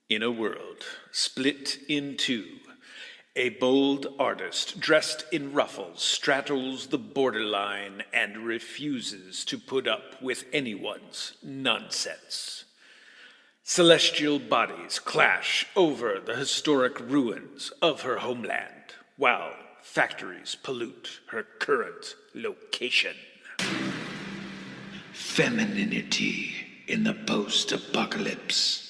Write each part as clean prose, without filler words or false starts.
In a world split in two, a bold artist dressed in ruffles straddles the borderline and refuses to put up with anyone's nonsense. Celestial bodies clash over the historic ruins of her homeland, while factories pollute her current location. Femininity in the post-apocalypse.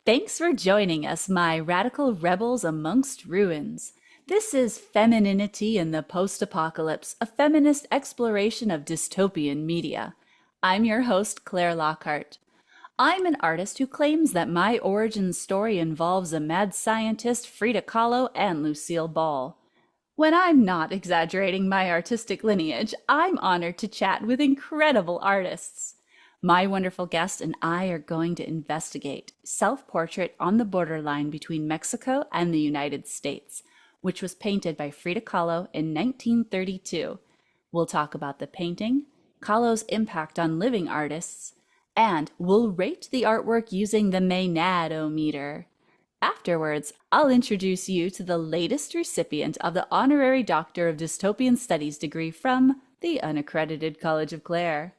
Thanks for joining us, my radical rebels amongst ruins. This is Femininity in the Post-Apocalypse, a feminist exploration of dystopian media. I'm your host, Klaire Lockheart. I'm an artist who claims that my origin story involves a mad scientist, Frida Kahlo, and Lucille Ball. When I'm not exaggerating my artistic lineage, I'm honored to chat with incredible artists. My wonderful guest and I are going to investigate Self-Portrait on the Borderline Between Mexico and the United States, which was painted by Frida Kahlo in 1932. We'll talk about the painting, Kahlo's impact on living artists, and we'll rate the artwork using the Maenad-O-Meter. Afterwards, I'll introduce you to the latest recipient of the Honorary Doctor of Dystopian Studies degree from the Unaccredited College of Klaire.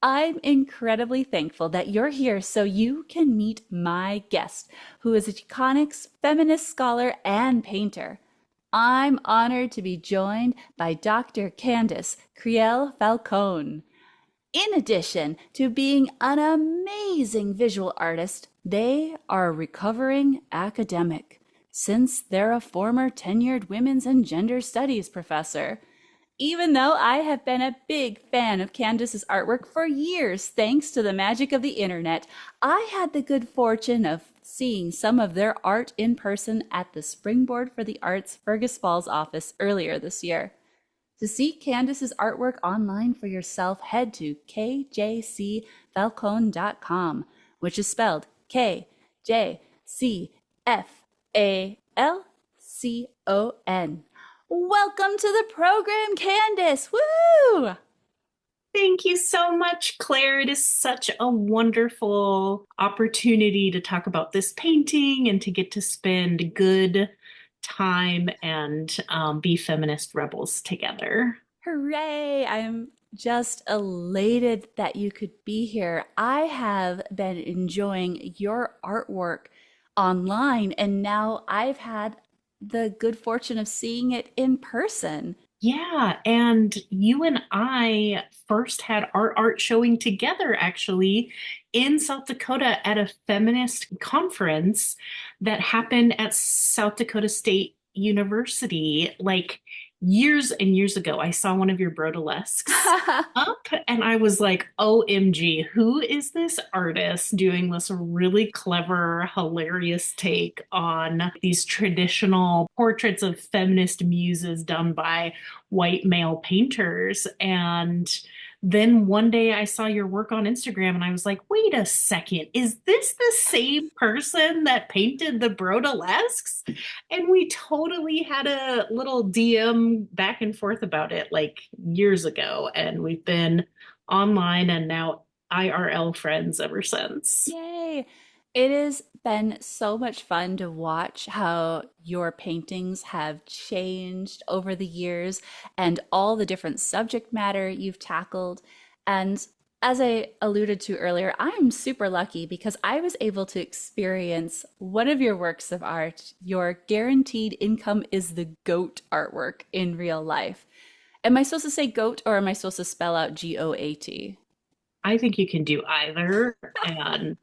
I'm incredibly thankful that you're here so you can meet my guest, who is a Chicanics feminist scholar and painter. I'm honored to be joined by Dr. Kandace Creel Falcón. In addition to being an amazing visual artist, they are a recovering academic, since they're a former tenured women's and gender studies professor. Even though I have been a big fan of Kandace's artwork for years, thanks to the magic of the internet, I had the good fortune of seeing some of their art in person at the Springboard for the Arts Fergus Falls office earlier this year. To see Kandace's artwork online for yourself, head to kjcfalcon.com, which is spelled KJCFALCON. Welcome to the program, Kandace! Woo! Thank you so much, Klaire. It is such a wonderful opportunity to talk about this painting and to get to spend good time and be feminist rebels together. Hooray! I'm just elated that you could be here. I have been enjoying your artwork online, and now I've had the good fortune of seeing it in person. Yeah, and you and I first had our art showing together actually in South Dakota at a feminist conference that happened at South Dakota State University like years and years ago. I saw one of your brodalesques up and I was like, OMG, who is this artist doing this really clever, hilarious take on these traditional portraits of feminist muses done by white male painters? And then one day I saw your work on Instagram and I was like, wait a second, is this the same person that painted the brodalesques? And we totally had a little DM back and forth about it like years ago. And we've been online and now IRL friends ever since. Yay! It has been so much fun to watch how your paintings have changed over the years and all the different subject matter you've tackled. And as I alluded to earlier, I'm super lucky because I was able to experience one of your works of art, your Guaranteed Income is the Goat artwork in real life. Am I supposed to say goat or am I supposed to spell out GOAT? I think you can do either. And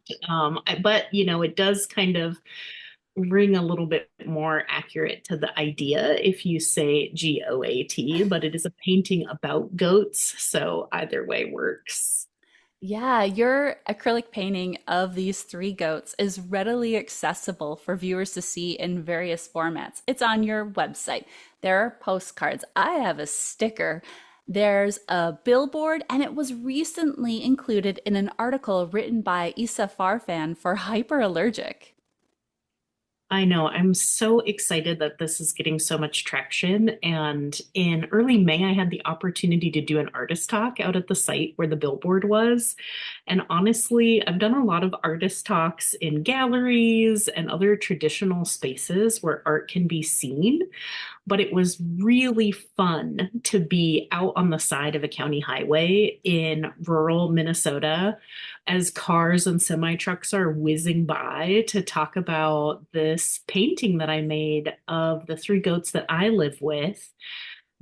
but you know, it does kind of ring a little bit more accurate to the idea if you say GOAT, but it is a painting about goats, so either way works. Yeah, your acrylic painting of these three goats is readily accessible for viewers to see in various formats. It's on your website. There are postcards. I have a sticker. There's a billboard, and it was recently included in an article written by Issa Farfan for Hyperallergic. I know. I'm so excited that this is getting so much traction. And in early May, I had the opportunity to do an artist talk out at the site where the billboard was. And honestly, I've done a lot of artist talks in galleries and other traditional spaces where art can be seen, but it was really fun to be out on the side of a county highway in rural Minnesota as cars and semi trucks are whizzing by to talk about this painting that I made of the three goats that I live with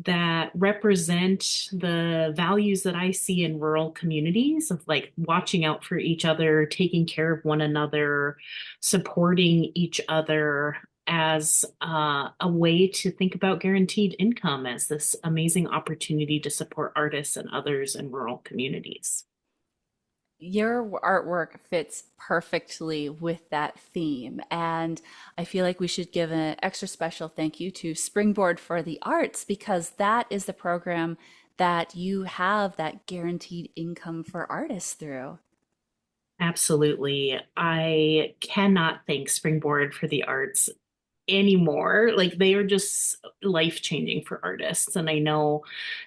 that represent the values that I see in rural communities of like watching out for each other, taking care of one another, supporting each other as a way to think about guaranteed income as this amazing opportunity to support artists and others in rural communities. Your artwork fits perfectly with that theme. And I feel like we should give an extra special thank you to Springboard for the Arts because that is the program that you have that guaranteed income for artists through. Absolutely. I cannot thank Springboard for the Arts anymore. Like they are just life changing for artists. And I know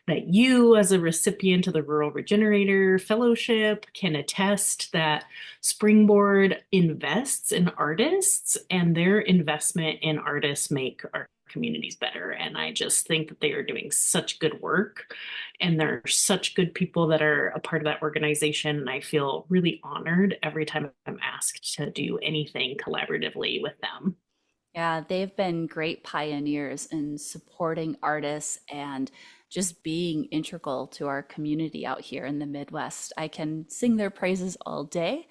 that you, as a recipient of the Rural Regenerator Fellowship, can attest that Springboard invests in artists and their investment in artists make our communities better. And I just think that they are doing such good work and they're such good people that are a part of that organization. And I feel really honored every time I'm asked to do anything collaboratively with them. Yeah, they've been great pioneers in supporting artists and just being integral to our community out here in the Midwest. I can sing their praises all day,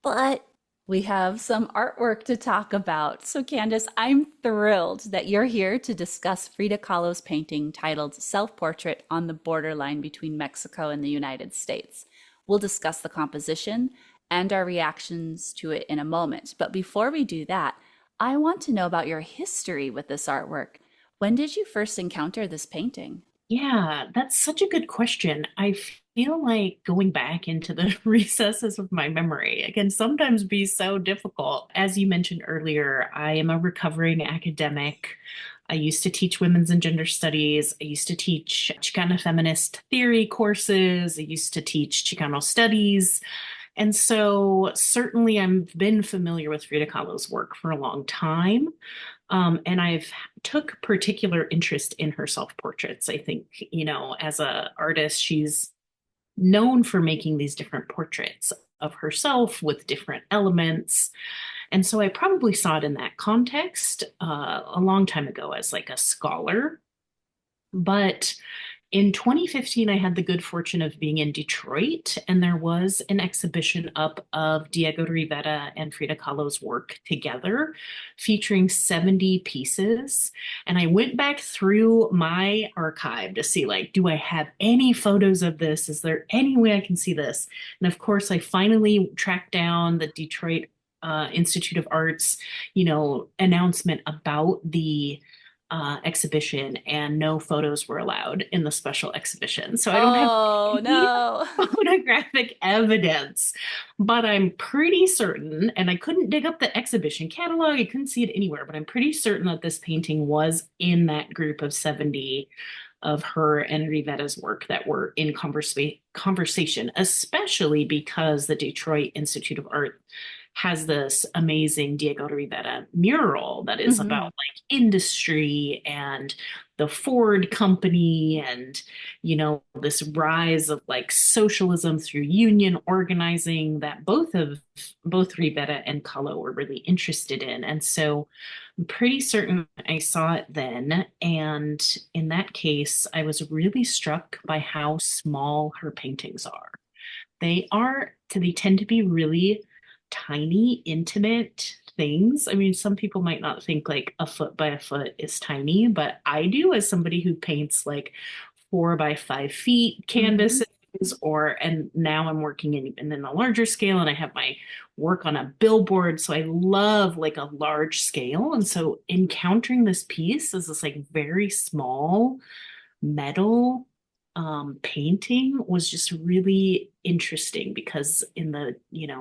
but we have some artwork to talk about. So, Candace, I'm thrilled that you're here to discuss Frida Kahlo's painting titled Self Portrait on the Borderline Between Mexico and the United States. We'll discuss the composition and our reactions to it in a moment. But before we do that, I want to know about your history with this artwork. When did you first encounter this painting? Yeah, that's such a good question. I feel like going back into the recesses of my memory, it can sometimes be so difficult. As you mentioned earlier, I am a recovering academic. I used to teach women's and gender studies. I used to teach Chicana feminist theory courses. I used to teach Chicano studies. And so certainly I've been familiar with Frida Kahlo's work for a long time. And I've took particular interest in her self-portraits. I think, as a artist, she's known for making these different portraits of herself with different elements. And so I probably saw it in that context a long time ago as like a scholar. But in 2015, I had the good fortune of being in Detroit, and there was an exhibition up of Diego Rivera and Frida Kahlo's work together, featuring 70 pieces. And I went back through my archive to see, like, do I have any photos of this? Is there any way I can see this? And of course, I finally tracked down the Detroit Institute of Arts, announcement about the exhibition, and no photos were allowed in the special exhibition. So I don't have Oh, any no. photographic evidence, but I'm pretty certain, and I couldn't dig up the exhibition catalog, I couldn't see it anywhere, but I'm pretty certain that this painting was in that group of 70 of her and Rivera's work that were in conversation, especially because the Detroit Institute of Art has this amazing Diego Rivera mural that is about Mhm. like industry and the Ford company and, this rise of like socialism through union organizing that both Rivera and Kahlo were really interested in. And so I'm pretty certain I saw it then. And in that case, I was really struck by how small her paintings are. They tend to be really tiny, intimate things. I mean, some people might not think like a foot by a foot is tiny, but I do as somebody who paints like 4 by 5 feet Mhm. canvases, and now I'm working in a larger scale and I have my work on a billboard. So I love like a large scale. And so encountering this piece as this like very small metal painting was just really interesting because in the,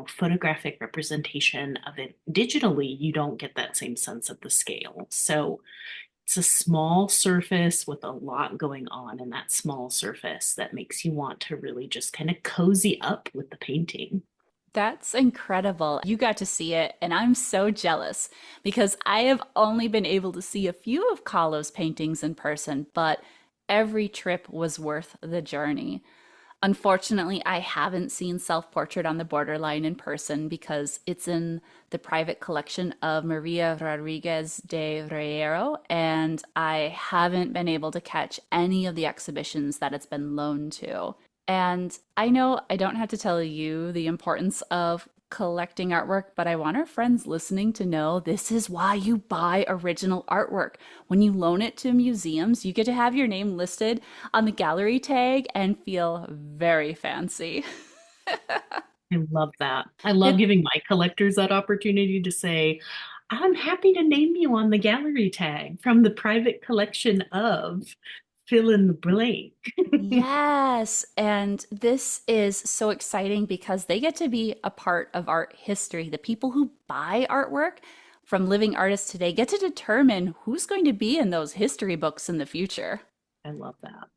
photographic representation of it digitally, you don't get that same sense of the scale. So it's a small surface with a lot going on in that small surface that makes you want to really just kind of cozy up with the painting. That's incredible. You got to see it, and I'm so jealous because I have only been able to see a few of Kahlo's paintings in person, but every trip was worth the journey. Unfortunately, I haven't seen Self Portrait on the Borderline in person because it's in the private collection of Maria Rodriguez de Riero, and I haven't been able to catch any of the exhibitions that it's been loaned to. And I know I don't have to tell you the importance of collecting artwork, but I want our friends listening to know this is why you buy original artwork. When you loan it to museums, you get to have your name listed on the gallery tag and feel very fancy. I love that. I love giving my collectors that opportunity to say, I'm happy to name you on the gallery tag from the private collection of fill in the blank. Yes, and this is so exciting because they get to be a part of art history. The people who buy artwork from living artists today get to determine who's going to be in those history books in the future. I love that.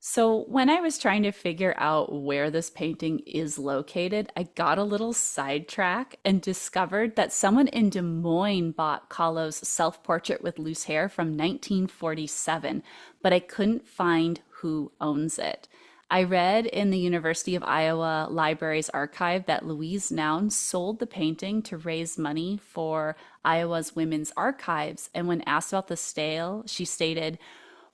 So, when I was trying to figure out where this painting is located, I got a little sidetrack and discovered that someone in Des Moines bought Kahlo's Self Portrait with Loose Hair from 1947, but I couldn't find who owns it. I read in the University of Iowa Library's archive that Louise Noun sold the painting to raise money for Iowa's Women's Archives, and when asked about the sale, she stated,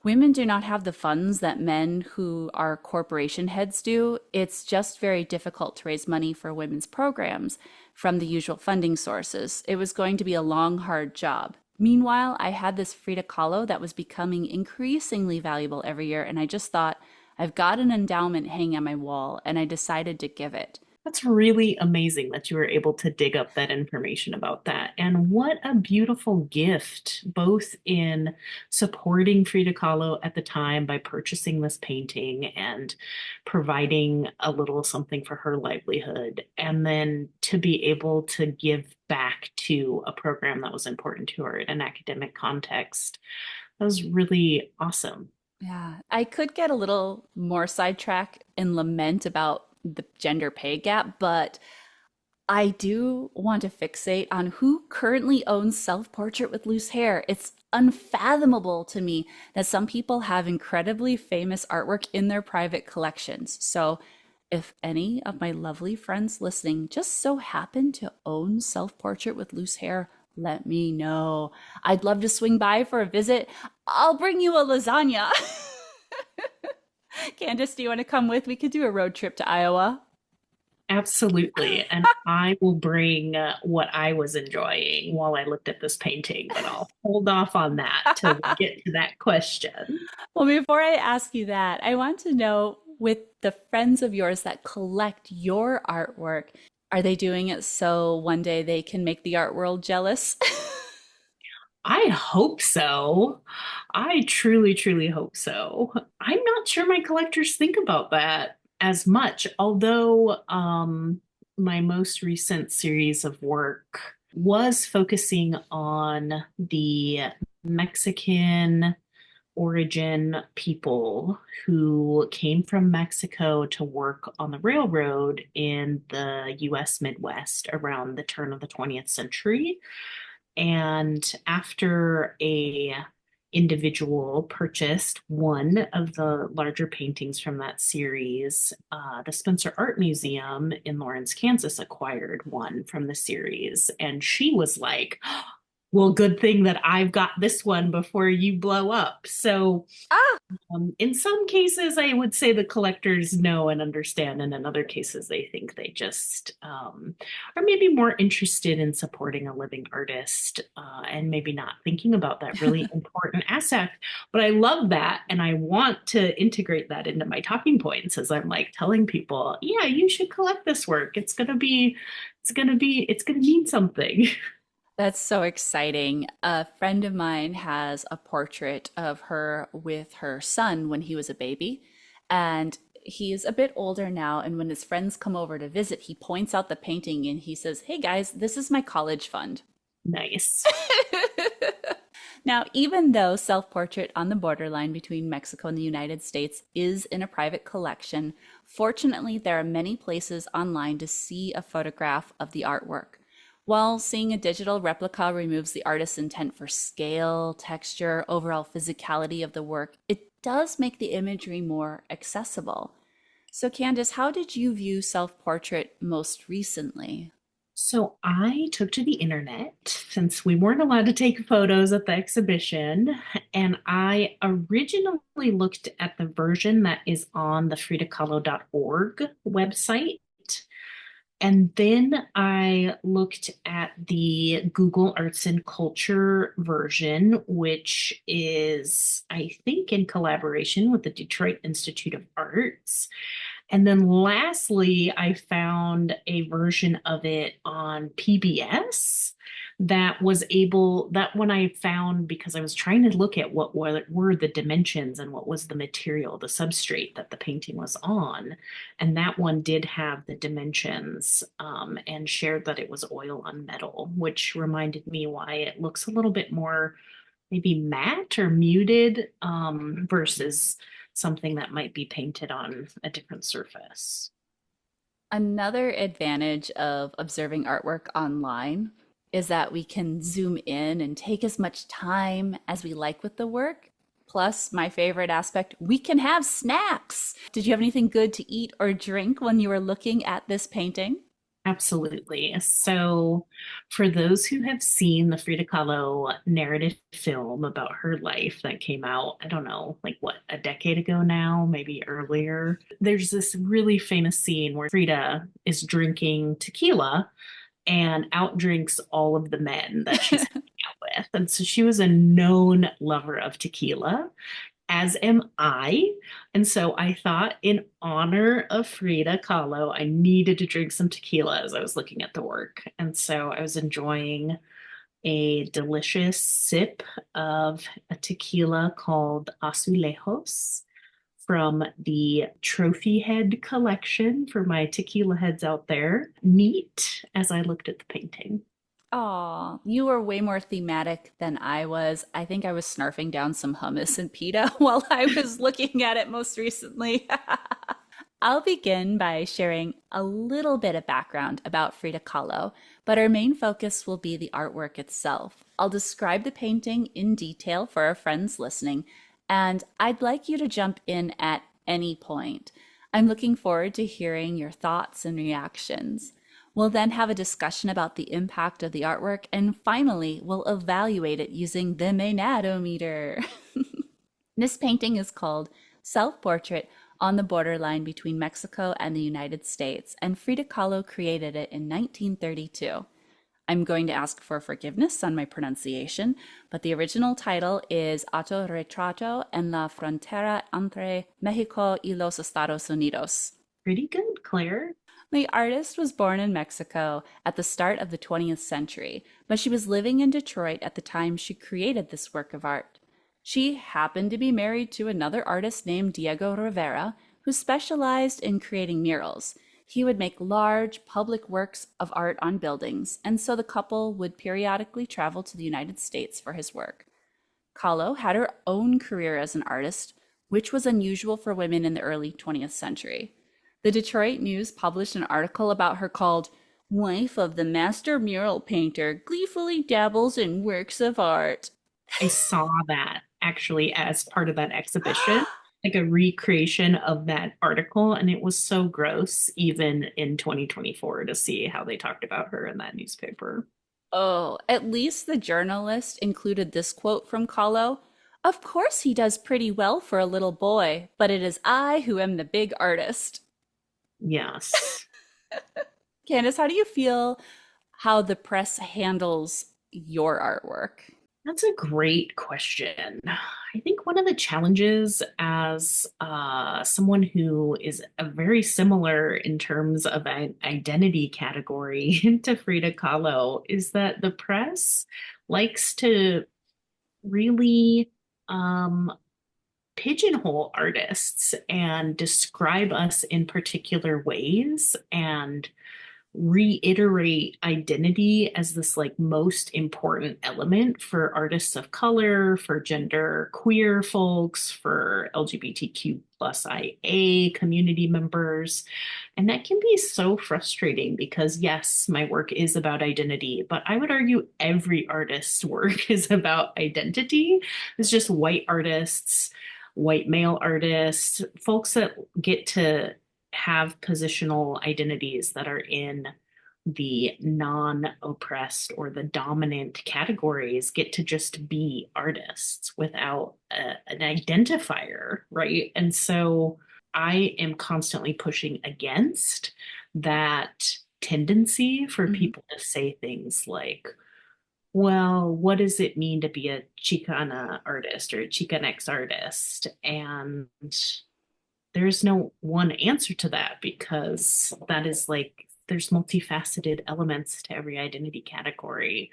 "Women do not have the funds that men who are corporation heads do. It's just very difficult to raise money for women's programs from the usual funding sources. It was going to be a long, hard job." Meanwhile, I had this Frida Kahlo that was becoming increasingly valuable every year, and I just thought, I've got an endowment hanging on my wall, and I decided to give it. That's really amazing that you were able to dig up that information about that. And what a beautiful gift, both in supporting Frida Kahlo at the time by purchasing this painting and providing a little something for her livelihood, and then to be able to give back to a program that was important to her in an academic context. That was really awesome. Yeah, I could get a little more sidetracked and lament about the gender pay gap, but I do want to fixate on who currently owns Self Portrait with Loose Hair. It's unfathomable to me that some people have incredibly famous artwork in their private collections. So, if any of my lovely friends listening just so happen to own Self Portrait with Loose Hair, let me know. I'd love to swing by for a visit. I'll bring you a lasagna. Candace, do you want to come with? We could do a road trip to Iowa. Absolutely. And I will bring what I was enjoying while I looked at this painting, but I'll hold off on that till we get to that question. Well, before I ask you that, I want to know with the friends of yours that collect your artwork, are they doing it so one day they can make the art world jealous? I hope so. I truly, truly hope so. I'm not sure my collectors think about that as much, although my most recent series of work was focusing on the Mexican origin people who came from Mexico to work on the railroad in the US Midwest around the turn of the 20th century. And after a individual purchased one of the larger paintings from that series, the Spencer Art Museum in Lawrence, Kansas acquired one from the series. And she was like, well, good thing that I've got this one before you blow up. So Ah, in some cases, I would say the collectors know and understand, and in other cases, they think they just are maybe more interested in supporting a living artist and maybe not thinking about that really important aspect. But I love that, and I want to integrate that into my talking points as I'm like telling people, yeah, you should collect this work. It's gonna mean something. that's so exciting. A friend of mine has a portrait of her with her son when he was a baby. And he's a bit older now. And when his friends come over to visit, he points out the painting and he says, "Hey guys, this is my college fund." Nice. Now, even though Self Portrait on the Borderline between Mexico and the United States is in a private collection, fortunately, there are many places online to see a photograph of the artwork. While seeing a digital replica removes the artist's intent for scale, texture, overall physicality of the work, it does make the imagery more accessible. So, Candace, how did you view Self Portrait most recently? So I took to the internet since we weren't allowed to take photos at the exhibition, and I originally looked at the version that is on the fridakahlo.org website. And then I looked at the Google Arts and Culture version, which is, I think, in collaboration with the Detroit Institute of Arts. And then lastly, I found a version of it on PBS that one I found because I was trying to look at what were the dimensions and what was the material, the substrate that the painting was on. And that one did have the dimensions, and shared that it was oil on metal, which reminded me why it looks a little bit more maybe matte or muted, versus something that might be painted on a different surface. Another advantage of observing artwork online is that we can zoom in and take as much time as we like with the work. Plus, my favorite aspect, we can have snacks. Did you have anything good to eat or drink when you were looking at this painting? Absolutely. So, for those who have seen the Frida Kahlo narrative film about her life that came out, I don't know, like what, a decade ago now, maybe earlier, there's this really famous scene where Frida is drinking tequila and outdrinks all of the men that she's hanging out with. And so she was a known lover of tequila, as am I. And so I thought, in honor of Frida Kahlo, I needed to drink some tequila as I was looking at the work. And so I was enjoying a delicious sip of a tequila called Azulejos from the trophy head collection for my tequila heads out there. Neat as I looked at the painting. Aw, you were way more thematic than I was. I think I was snarfing down some hummus and pita while I was looking at it most recently. I'll begin by sharing a little bit of background about Frida Kahlo, but our main focus will be the artwork itself. I'll describe the painting in detail for our friends listening, and I'd like you to jump in at any point. I'm looking forward to hearing your thoughts and reactions. We'll then have a discussion about the impact of the artwork, and finally, we'll evaluate it using the Maenad-O-Meter. This painting is called Self Portrait on the Borderline between Mexico and the United States, and Frida Kahlo created it in 1932. I'm going to ask for forgiveness on my pronunciation, but the original title is Autorretrato en la frontera entre Mexico y los Estados Unidos. Pretty good, Claire. The artist was born in Mexico at the start of the 20th century, but she was living in Detroit at the time she created this work of art. She happened to be married to another artist named Diego Rivera, who specialized in creating murals. He would make large public works of art on buildings, and so the couple would periodically travel to the United States for his work. Kahlo had her own career as an artist, which was unusual for women in the early 20th century. The Detroit News published an article about her called "Wife of the Master Mural Painter Gleefully Dabbles in Works of Art." I saw that actually as part of that exhibition, like a recreation of that article. And it was so gross, even in 2024, to see how they talked about her in that newspaper. Oh, at least the journalist included this quote from Kahlo. "Of course he does pretty well for a little boy, but it is I who am the big artist." Yes. Candace, how do you feel how the press handles your artwork? That's a great question. I think one of the challenges as someone who is a very similar in terms of an identity category to Frida Kahlo is that the press likes to really pigeonhole artists and describe us in particular ways and reiterate identity as this like most important element for artists of color, for gender queer folks, for LGBTQ plus IA community members. And that can be so frustrating because yes, my work is about identity, but I would argue every artist's work is about identity. It's just white artists, white male artists, folks that get to have positional identities that are in the non-oppressed or the dominant categories get to just be artists without an identifier, right? And so I am constantly pushing against that tendency for people to say things like, well, what does it mean to be a Chicana artist or a Chicanx artist? And there's no one answer to that because that is like, there's multifaceted elements to every identity category.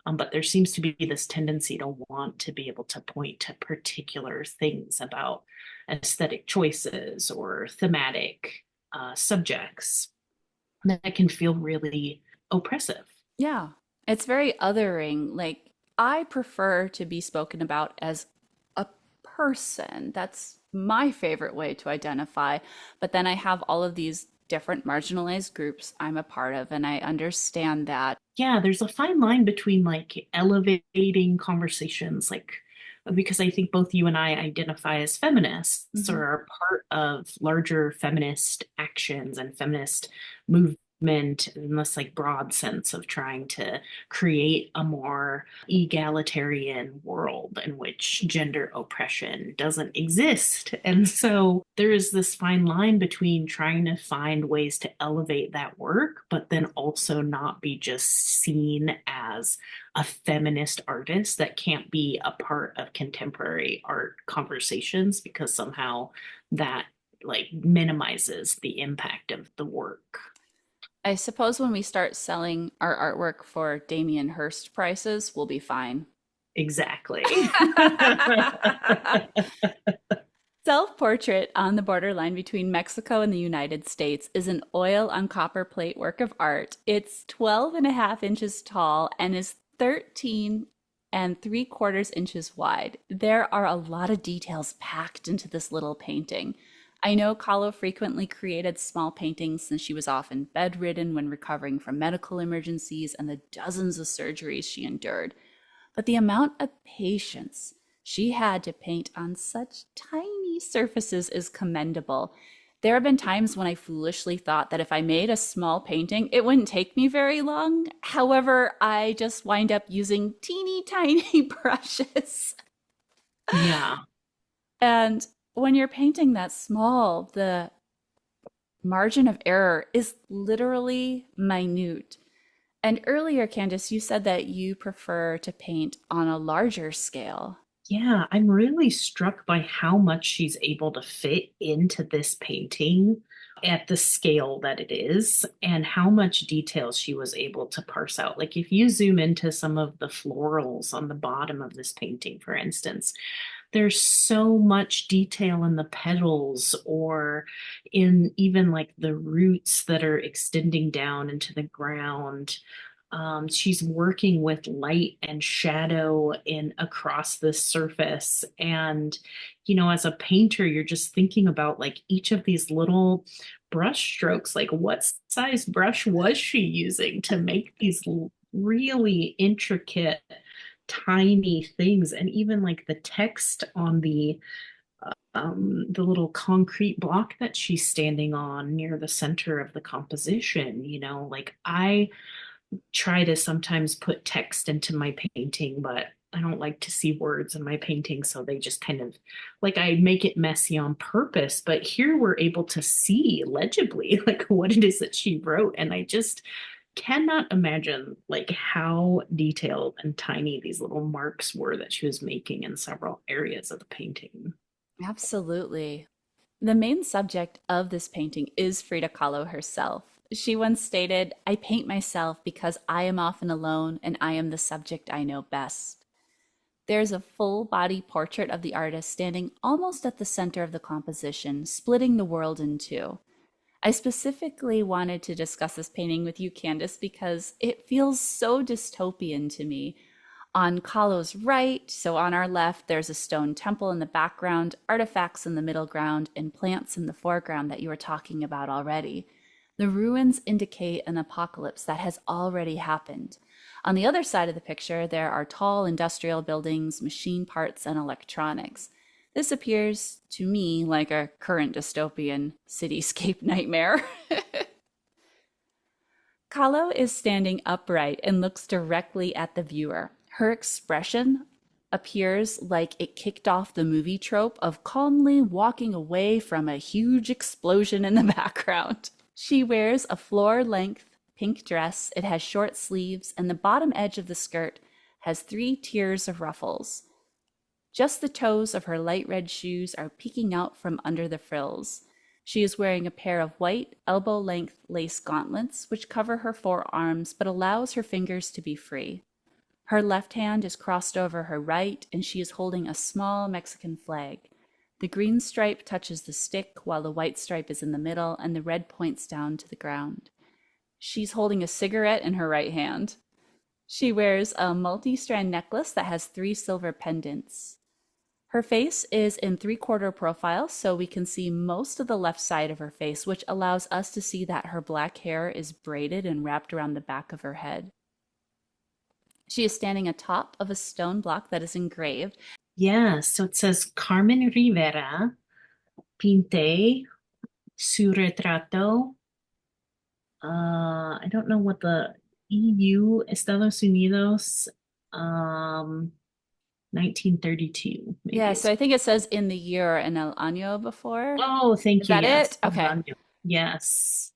But there seems to be this tendency to want to be able to point to particular things about aesthetic choices or thematic subjects that can feel really oppressive. Yeah, it's very othering. Like, I prefer to be spoken about as a person. That's my favorite way to identify. But then I have all of these different marginalized groups I'm a part of, and I understand that. Yeah, there's a fine line between like elevating conversations, like because I think both you and I identify as feminists or are part of larger feminist actions and feminist movement in this like broad sense of trying to create a more egalitarian world in which gender oppression doesn't exist. And so there is this fine line between trying to find ways to elevate that work, but then also not be just seen as a feminist artist that can't be a part of contemporary art conversations because somehow that like minimizes the impact of the work. I suppose when we start selling our artwork for Damien Hirst prices, we'll be fine. Exactly. Self-Portrait on the Borderline Between Mexico and the United States is an oil on copper plate work of art. It's 12.5 inches tall and is 13.75 inches wide. There are a lot of details packed into this little painting. I know Kahlo frequently created small paintings since she was often bedridden when recovering from medical emergencies and the dozens of surgeries she endured. But the amount of patience she had to paint on such tiny surfaces is commendable. There have been times when I foolishly thought that if I made a small painting, it wouldn't take me very long. However, I just wind up using teeny tiny brushes. Yeah. And when you're painting that small, the margin of error is literally minute. And earlier, Kandace, you said that you prefer to paint on a larger scale. Yeah, I'm really struck by how much she's able to fit into this painting at the scale that it is and how much detail she was able to parse out. Like if you zoom into some of the florals on the bottom of this painting, for instance, there's so much detail in the petals or in even like the roots that are extending down into the ground. She's working with light and shadow in across this surface. And, you know, as a painter, you're just thinking about like each of these little brush strokes, like what size brush was she using to make these really intricate tiny things. And even like the text on the little concrete block that she's standing on near the center of the composition, you know, like I try to sometimes put text into my painting, but I don't like to see words in my painting, so they just kind of like I make it messy on purpose. But here we're able to see legibly like what it is that she wrote, and I just cannot imagine like how detailed and tiny these little marks were that she was making in several areas of the painting. Absolutely. The main subject of this painting is Frida Kahlo herself. She once stated, "I paint myself because I am often alone and I am the subject I know best." There's a full body portrait of the artist standing almost at the center of the composition, splitting the world in two. I specifically wanted to discuss this painting with you, Kandace, because it feels so dystopian to me. On Kahlo's right, so on our left, there's a stone temple in the background, artifacts in the middle ground, and plants in the foreground that you were talking about already. The ruins indicate an apocalypse that has already happened. On the other side of the picture, there are tall industrial buildings, machine parts, and electronics. This appears to me like a current dystopian cityscape nightmare. Kahlo is standing upright and looks directly at the viewer. Her expression appears like it kicked off the movie trope of calmly walking away from a huge explosion in the background. She wears a floor-length pink dress. It has short sleeves, and the bottom edge of the skirt has 3 tiers of ruffles. Just the toes of her light red shoes are peeking out from under the frills. She is wearing a pair of white, elbow-length lace gauntlets, which cover her forearms but allows her fingers to be free. Her left hand is crossed over her right, and she is holding a small Mexican flag. The green stripe touches the stick, while the white stripe is in the middle, and the red points down to the ground. She's holding a cigarette in her right hand. She wears a multi-strand necklace that has 3 silver pendants. Her face is in 3/4 profile, so we can see most of the left side of her face, which allows us to see that her black hair is braided and wrapped around the back of her head. She is standing atop of a stone block that is engraved. Yeah, so it says Carmen Rivera pinte su retrato. I don't know what the EU, Estados Unidos, 1932. Maybe Yeah, so I think it says in the year and el año before. Oh, thank Is you. that Yes. it? Okay. Yes.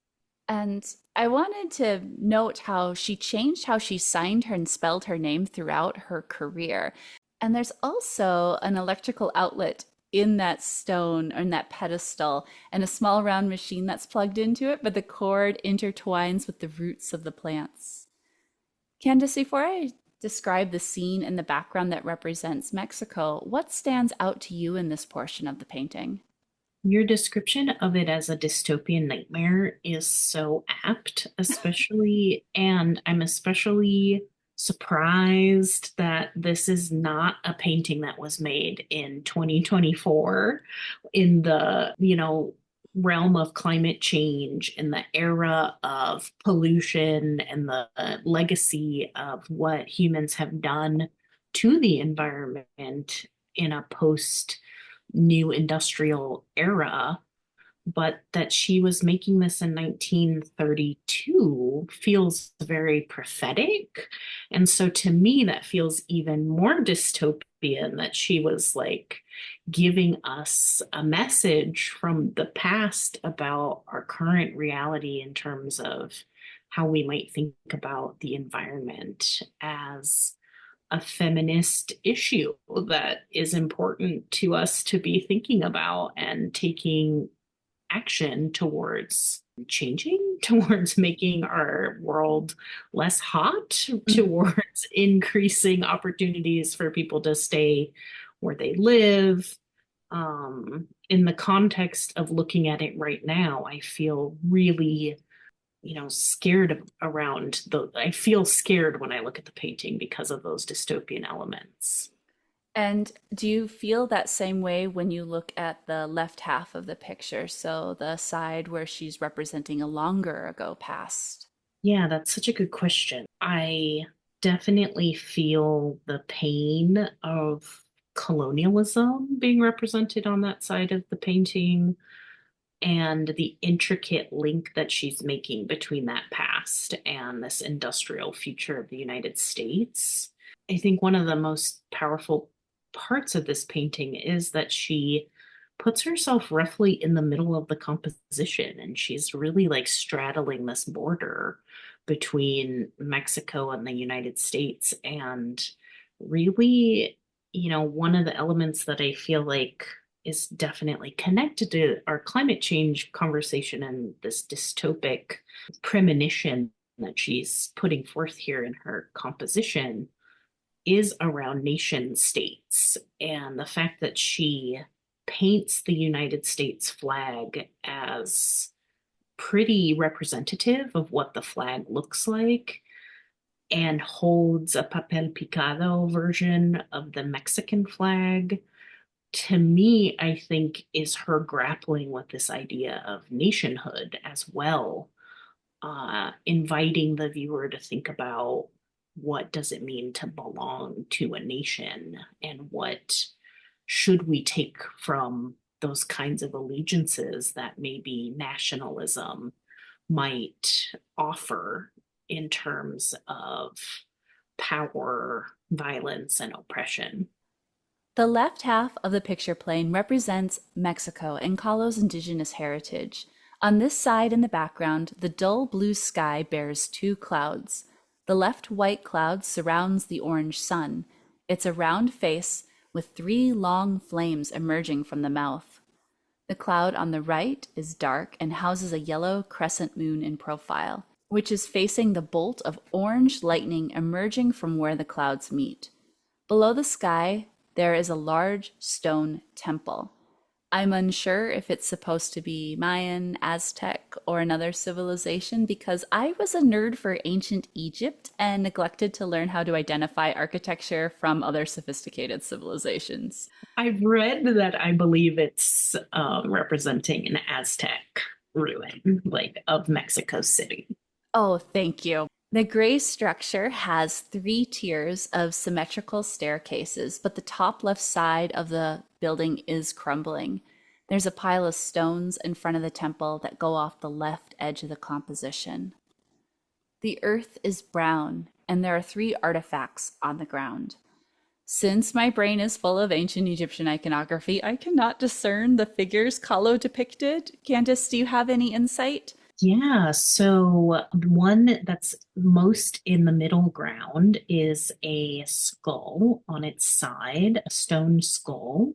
And I wanted to note how she changed how she signed her and spelled her name throughout her career. And there's also an electrical outlet in that stone or in that pedestal and a small round machine that's plugged into it, but the cord intertwines with the roots of the plants. Kandace, before I describe the scene in the background that represents Mexico, what stands out to you in this portion of the painting? Your description of it as a dystopian nightmare is so apt, and I'm especially surprised that this is not a painting that was made in 2024 in the, realm of climate change, in the era of pollution and the legacy of what humans have done to the environment in a post new industrial era, but that she was making this in 1932 feels very prophetic. And so to me, that feels even more dystopian, that she was like giving us a message from the past about our current reality in terms of how we might think about the environment as a feminist issue that is important to us to be thinking about and taking action towards changing, towards making our world less hot, towards increasing opportunities for people to stay where they live. In the context of looking at it right now, I feel really scared I feel scared when I look at the painting because of those dystopian elements. And do you feel that same way when you look at the left half of the picture? So the side where she's representing a longer ago past? Yeah, that's such a good question. I definitely feel the pain of colonialism being represented on that side of the painting, and the intricate link that she's making between that past and this industrial future of the United States. I think one of the most powerful parts of this painting is that she puts herself roughly in the middle of the composition, and she's really like straddling this border between Mexico and the United States. And really, one of the elements that I feel like is definitely connected to our climate change conversation and this dystopic premonition that she's putting forth here in her composition is around nation states, and the fact that she paints the United States flag as pretty representative of what the flag looks like and holds a papel picado version of the Mexican flag, to me, I think is her grappling with this idea of nationhood as well, inviting the viewer to think about what does it mean to belong to a nation and what should we take from those kinds of allegiances that maybe nationalism might offer in terms of power, violence, and oppression. The left half of the picture plane represents Mexico and Kahlo's indigenous heritage. On this side in the background, the dull blue sky bears two clouds. The left white cloud surrounds the orange sun. It's a round face with three long flames emerging from the mouth. The cloud on the right is dark and houses a yellow crescent moon in profile, which is facing the bolt of orange lightning emerging from where the clouds meet. Below the sky, there is a large stone temple. I'm unsure if it's supposed to be Mayan, Aztec, or another civilization because I was a nerd for ancient Egypt and neglected to learn how to identify architecture from other sophisticated civilizations. I've read that I believe it's representing an Aztec ruin, like of Mexico City. Oh, thank you. The gray structure has 3 tiers of symmetrical staircases, but the top left side of the building is crumbling. There's a pile of stones in front of the temple that go off the left edge of the composition. The earth is brown, and there are 3 artifacts on the ground. Since my brain is full of ancient Egyptian iconography, I cannot discern the figures Kahlo depicted. Kandace, do you have any insight? Yeah, so the one that's most in the middle ground is a skull on its side, a stone skull.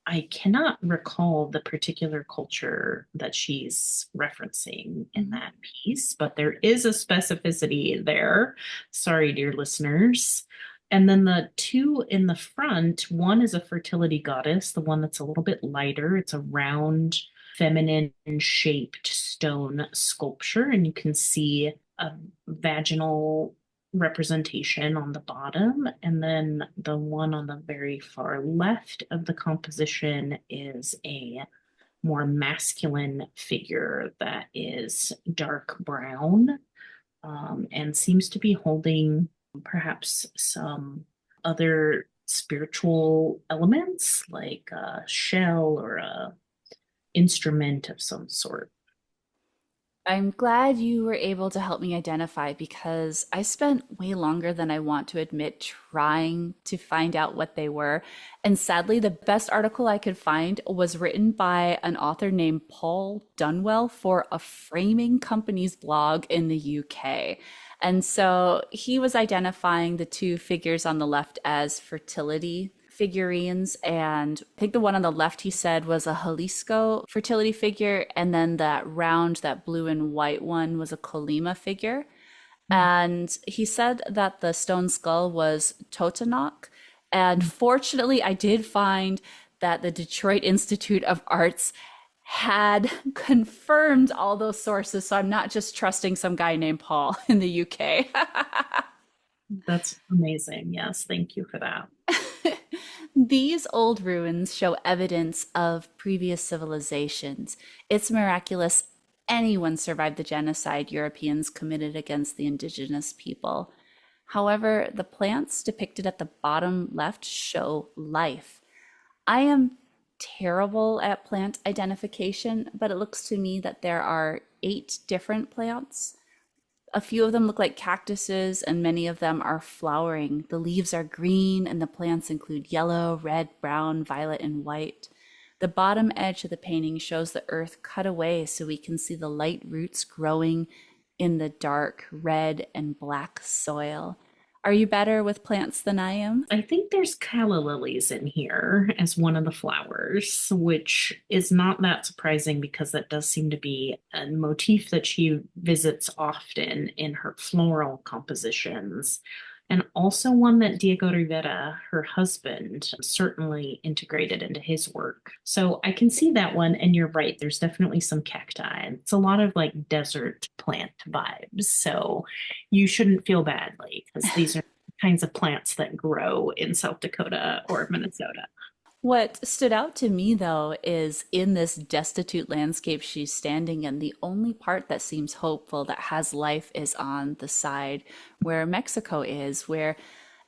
I cannot recall the particular culture that she's referencing in that piece, but there is a specificity there. Sorry, dear listeners. And then the 2 in the front, one is a fertility goddess, the one that's a little bit lighter. It's a round, feminine shaped stone sculpture, and you can see a vaginal representation on the bottom. And then the one on the very far left of the composition is a more masculine figure that is dark brown, and seems to be holding perhaps some other spiritual elements like a shell or a instrument of some sort. I'm glad you were able to help me identify because I spent way longer than I want to admit trying to find out what they were. And sadly, the best article I could find was written by an author named Paul Dunwell for a framing company's blog in the UK. And so he was identifying the 2 figures on the left as fertility figurines, and I think the one on the left he said was a Jalisco fertility figure, and then that round, that blue and white one was a Colima figure. And he said that the stone skull was Totonac, and fortunately I did find that the Detroit Institute of Arts had confirmed all those sources, so I'm not just trusting some guy named Paul in the UK. That's amazing. Yes, thank you for that. These old ruins show evidence of previous civilizations. It's miraculous anyone survived the genocide Europeans committed against the indigenous people. However, the plants depicted at the bottom left show life. I am terrible at plant identification, but it looks to me that there are 8 different plants. A few of them look like cactuses, and many of them are flowering. The leaves are green, and the plants include yellow, red, brown, violet, and white. The bottom edge of the painting shows the earth cut away so we can see the light roots growing in the dark red and black soil. Are you better with plants than I am? I think there's calla lilies in here as one of the flowers, which is not that surprising because that does seem to be a motif that she visits often in her floral compositions. and also one that Diego Rivera, her husband, certainly integrated into his work. So I can see that one, and you're right, there's definitely some cacti. It's a lot of like desert plant vibes. So you shouldn't feel badly because these are kinds of plants that grow in South Dakota or Minnesota. What stood out to me, though, is in this destitute landscape she's standing in, the only part that seems hopeful, that has life, is on the side where Mexico is, where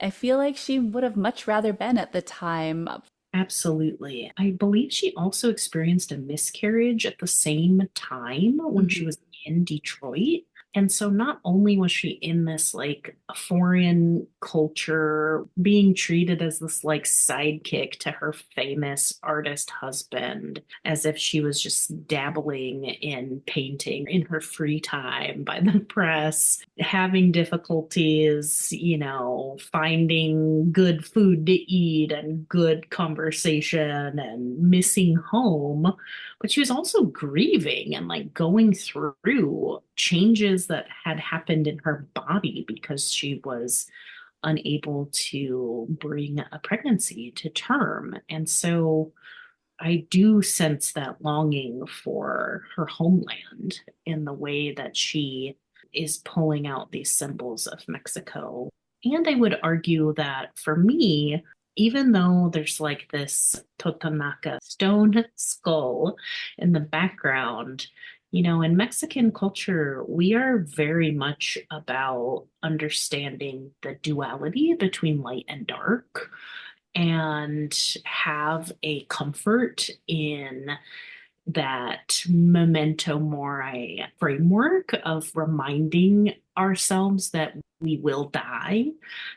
I feel like she would have much rather been at the time. Absolutely. I believe she also experienced a miscarriage at the same time when she was in Detroit. And so not only was she in this like foreign culture, being treated as this like sidekick to her famous artist husband, as if she was just dabbling in painting in her free time by the press, having difficulties, finding good food to eat and good conversation and missing home. But she was also grieving and like going through changes that had happened in her body because she was unable to bring a pregnancy to term. And so I do sense that longing for her homeland in the way that she is pulling out these symbols of Mexico. And I would argue that for me, even though there's like this Totonaca stone skull in the background, in Mexican culture, we are very much about understanding the duality between light and dark and have a comfort in that memento mori framework of reminding ourselves that we will die.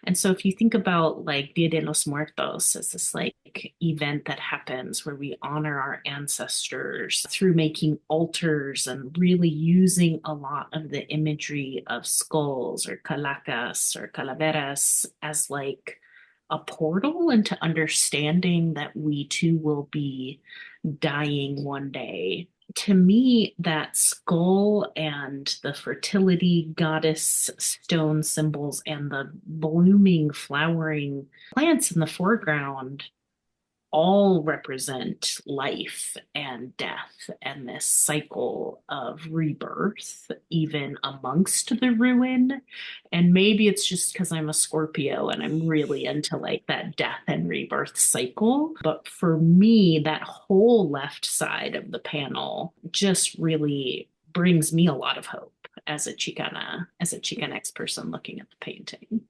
And so if you think about like Dia de los Muertos as this like event that happens where we honor our ancestors through making altars and really using a lot of the imagery of skulls or calacas or calaveras as like a portal into understanding that we too will be dying one day. To me, that skull and the fertility goddess stone symbols and the blooming, flowering plants in the foreground all represent life and death and this cycle of rebirth, even amongst the ruin. And maybe it's just because I'm a Scorpio and I'm really into like that death and rebirth cycle. But for me, that whole left side of the panel just really brings me a lot of hope as a Chicanx person looking at the painting.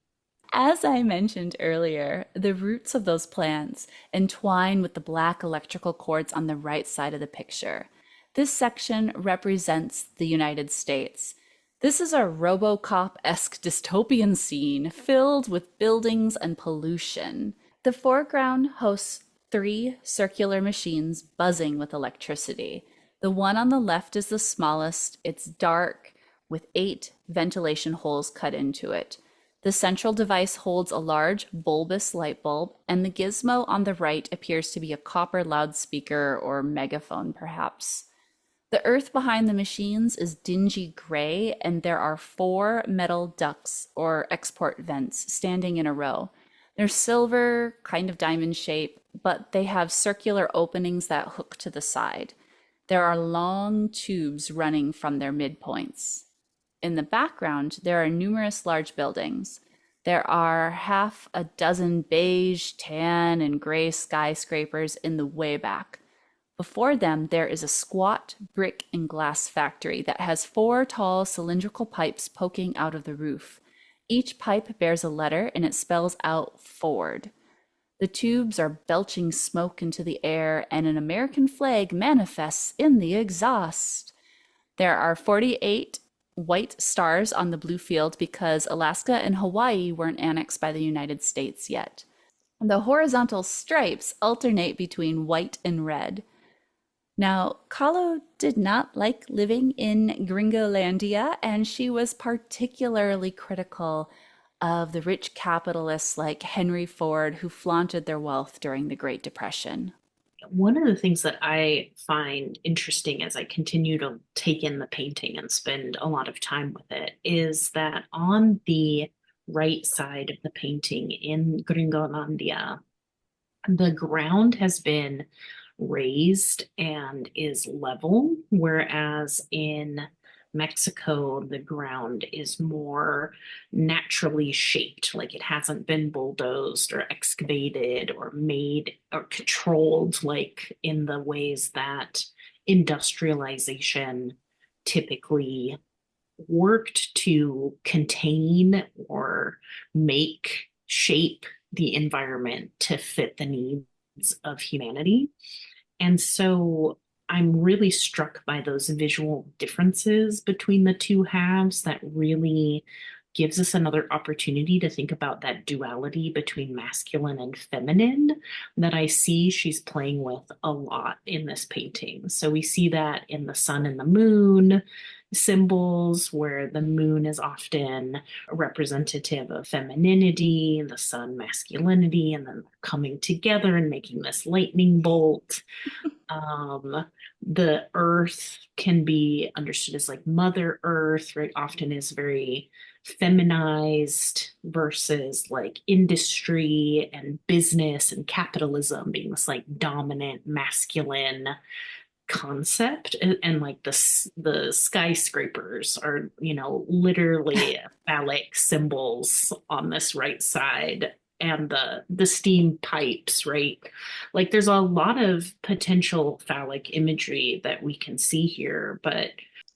As I mentioned earlier, the roots of those plants entwine with the black electrical cords on the right side of the picture. This section represents the United States. This is a RoboCop-esque dystopian scene filled with buildings and pollution. The foreground hosts 3 circular machines buzzing with electricity. The one on the left is the smallest. It's dark, with 8 ventilation holes cut into it. The central device holds a large, bulbous light bulb, and the gizmo on the right appears to be a copper loudspeaker or megaphone, perhaps. The earth behind the machines is dingy gray, and there are 4 metal ducts, or export vents, standing in a row. They're silver, kind of diamond shape, but they have circular openings that hook to the side. There are long tubes running from their midpoints. In the background, there are numerous large buildings. There are half a dozen beige, tan, and gray skyscrapers in the way back. Before them, there is a squat brick and glass factory that has 4 tall cylindrical pipes poking out of the roof. Each pipe bears a letter and it spells out Ford. The tubes are belching smoke into the air, and an American flag manifests in the exhaust. There are 48 white stars on the blue field because Alaska and Hawaii weren't annexed by the United States yet. The horizontal stripes alternate between white and red. Now, Kahlo did not like living in Gringolandia, and she was particularly critical of the rich capitalists like Henry Ford who flaunted their wealth during the Great Depression. One of the things that I find interesting as I continue to take in the painting and spend a lot of time with it is that on the right side of the painting in Gringolandia, the ground has been raised and is level, whereas in Mexico, the ground is more naturally shaped, like it hasn't been bulldozed or excavated or made or controlled, like in the ways that industrialization typically worked to contain or make shape the environment to fit the needs of humanity. And so I'm really struck by those visual differences between the two halves that really gives us another opportunity to think about that duality between masculine and feminine that I see she's playing with a lot in this painting. So we see that in the sun and the moon symbols, where the moon is often representative of femininity, the sun masculinity, and then coming together and making this lightning bolt. The earth can be understood as like Mother Earth, right? Often is very feminized versus like industry and business and capitalism being this like dominant masculine concept. And like the skyscrapers are, you know, literally phallic symbols on this right side, and the steam pipes, right? Like there's a lot of potential phallic imagery that we can see here, but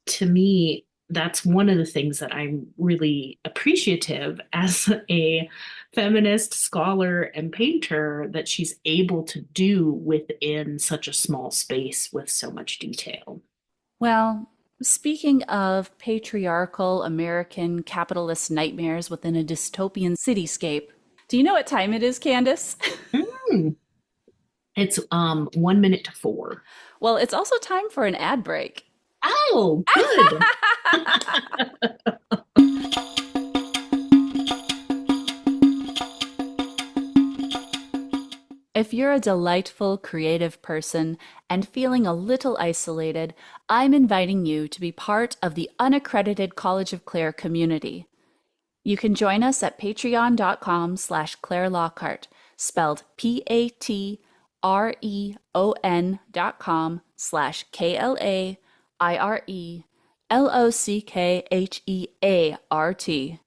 to me that's one of the things that I'm really appreciative as a feminist scholar and painter, that she's able to do within such a small space with so much detail. Well, speaking of patriarchal American capitalist nightmares within a dystopian cityscape, do you know what time it is, Candace? Mm. It's 1 minute to 4. Well, it's also time for an ad break. Oh, good. If you're a delightful, creative person and feeling a little isolated, I'm inviting you to be part of the Unaccredited College of Klaire community. You can join us at patreon.com/Klaire Lockheart, spelled patreon.com/KLAIRE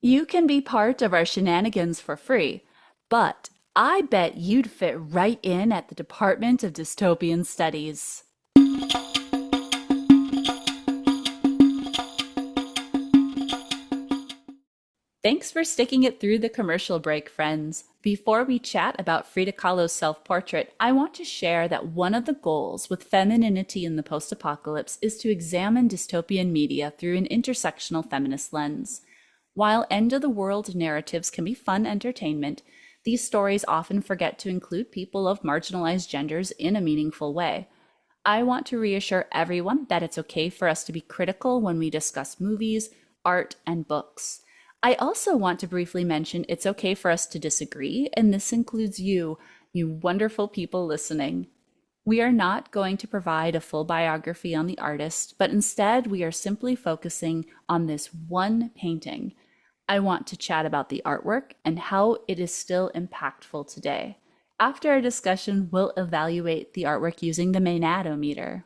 You can be part of our shenanigans for free, but I bet you'd fit right in at the Department of Dystopian Studies. Thanks for sticking it through the commercial break, friends. Before we chat about Frida Kahlo's self-portrait, I want to share that one of the goals with Femininity in the Post-Apocalypse is to examine dystopian media through an intersectional feminist lens. While end-of-the-world narratives can be fun entertainment, these stories often forget to include people of marginalized genders in a meaningful way. I want to reassure everyone that it's okay for us to be critical when we discuss movies, art, and books. I also want to briefly mention it's okay for us to disagree, and this includes you wonderful people listening. We are not going to provide a full biography on the artist, but instead we are simply focusing on this one painting. I want to chat about the artwork and how it is still impactful today. After our discussion, we'll evaluate the artwork using the Maenad-O-Meter.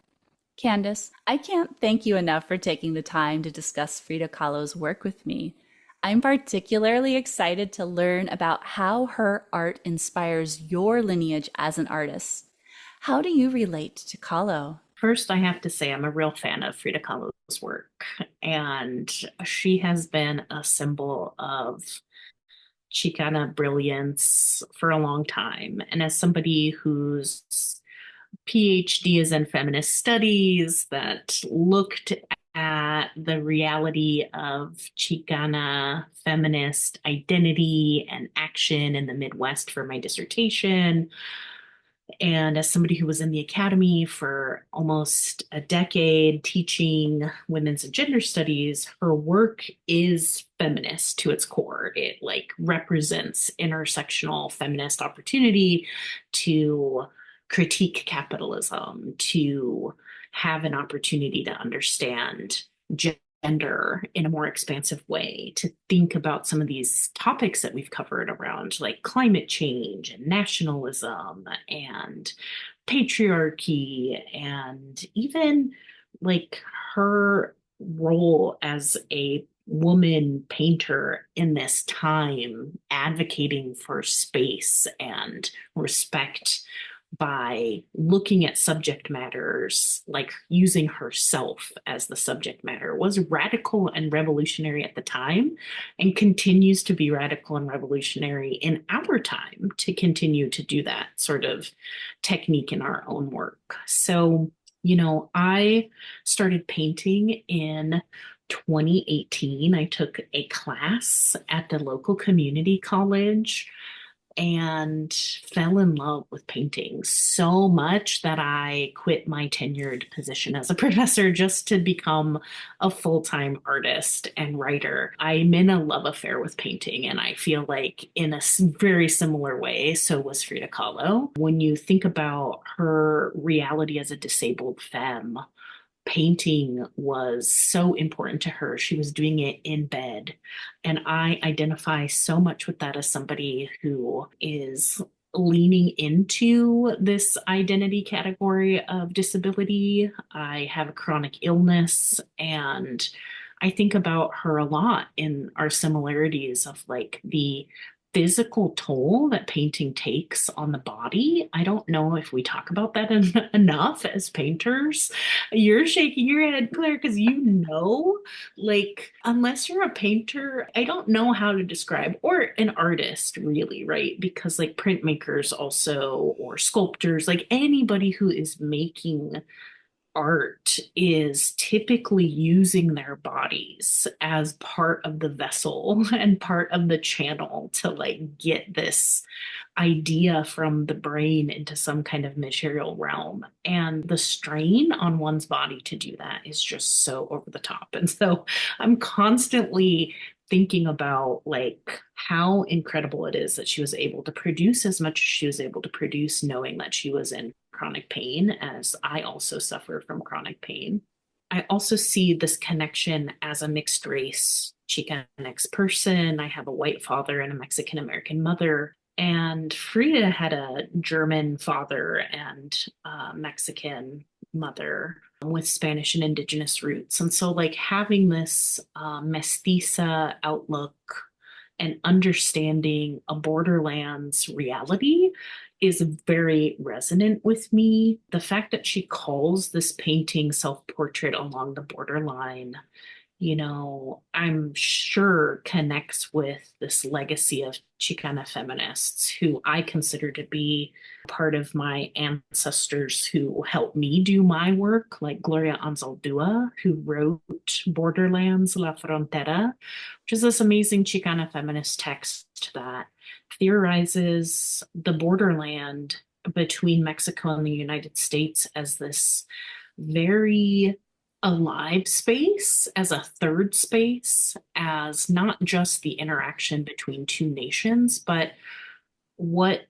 Candace, I can't thank you enough for taking the time to discuss Frida Kahlo's work with me. I'm particularly excited to learn about how her art inspires your lineage as an artist. How do you relate to Kahlo? First, I have to say I'm a real fan of Frida Kahlo's work, and she has been a symbol of Chicana brilliance for a long time. And as somebody whose PhD is in feminist studies that looked at the reality of Chicana feminist identity and action in the Midwest for my dissertation, and as somebody who was in the academy for almost a decade teaching women's and gender studies, her work is feminist to its core. It like represents intersectional feminist opportunity to critique capitalism, to have an opportunity to understand gender in a more expansive way, to think about some of these topics that we've covered around like climate change and nationalism and patriarchy, and even like her role as a woman painter in this time, advocating for space and respect by looking at subject matters, like using herself as the subject matter, was radical and revolutionary at the time, and continues to be radical and revolutionary in our time to continue to do that sort of technique in our own work. So, I started painting in 2018. I took a class at the local community college and fell in love with painting so much that I quit my tenured position as a professor just to become a full-time artist and writer. I'm in a love affair with painting, and I feel like in a very similar way, so was Frida Kahlo. When you think about her reality as a disabled femme, painting was so important to her. She was doing it in bed. And I identify so much with that as somebody who is leaning into this identity category of disability. I have a chronic illness, and I think about her a lot in our similarities of like the physical toll that painting takes on the body. I don't know if we talk about that enough as painters. You're shaking your head, Klaire, because like, unless you're a painter, I don't know how to describe, or an artist really, right? Because like printmakers also, or sculptors, like anybody who is making art is typically using their bodies as part of the vessel and part of the channel to like get this idea from the brain into some kind of material realm. And the strain on one's body to do that is just so over the top. And so I'm constantly thinking about like how incredible it is that she was able to produce as much as she was able to produce, knowing that she was in chronic pain, as I also suffer from chronic pain. I also see this connection as a mixed race Chicanx person. I have a white father and a Mexican American mother. And Frida had a German father and a Mexican mother with Spanish and indigenous roots. And so like having this mestiza outlook and understanding a borderlands reality is very resonant with me. The fact that she calls this painting self-portrait along the borderline, I'm sure connects with this legacy of Chicana feminists who I consider to be part of my ancestors who helped me do my work, like Gloria Anzaldúa, who wrote Borderlands, La Frontera, which is this amazing Chicana feminist text that theorizes the borderland between Mexico and the United States as this very alive space, as a third space, as not just the interaction between two nations, but what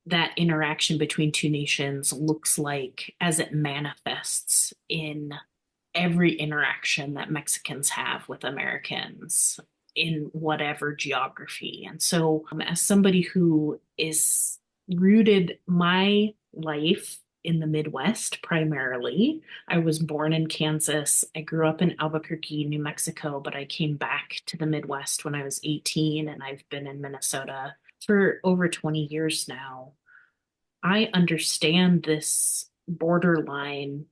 that interaction between two nations looks like as it manifests in every interaction that Mexicans have with Americans in whatever geography. And so, as somebody who is rooted my life in the Midwest primarily, I was born in Kansas. I grew up in Albuquerque, New Mexico, but I came back to the Midwest when I was 18, and I've been in Minnesota for over 20 years now. I understand this borderlands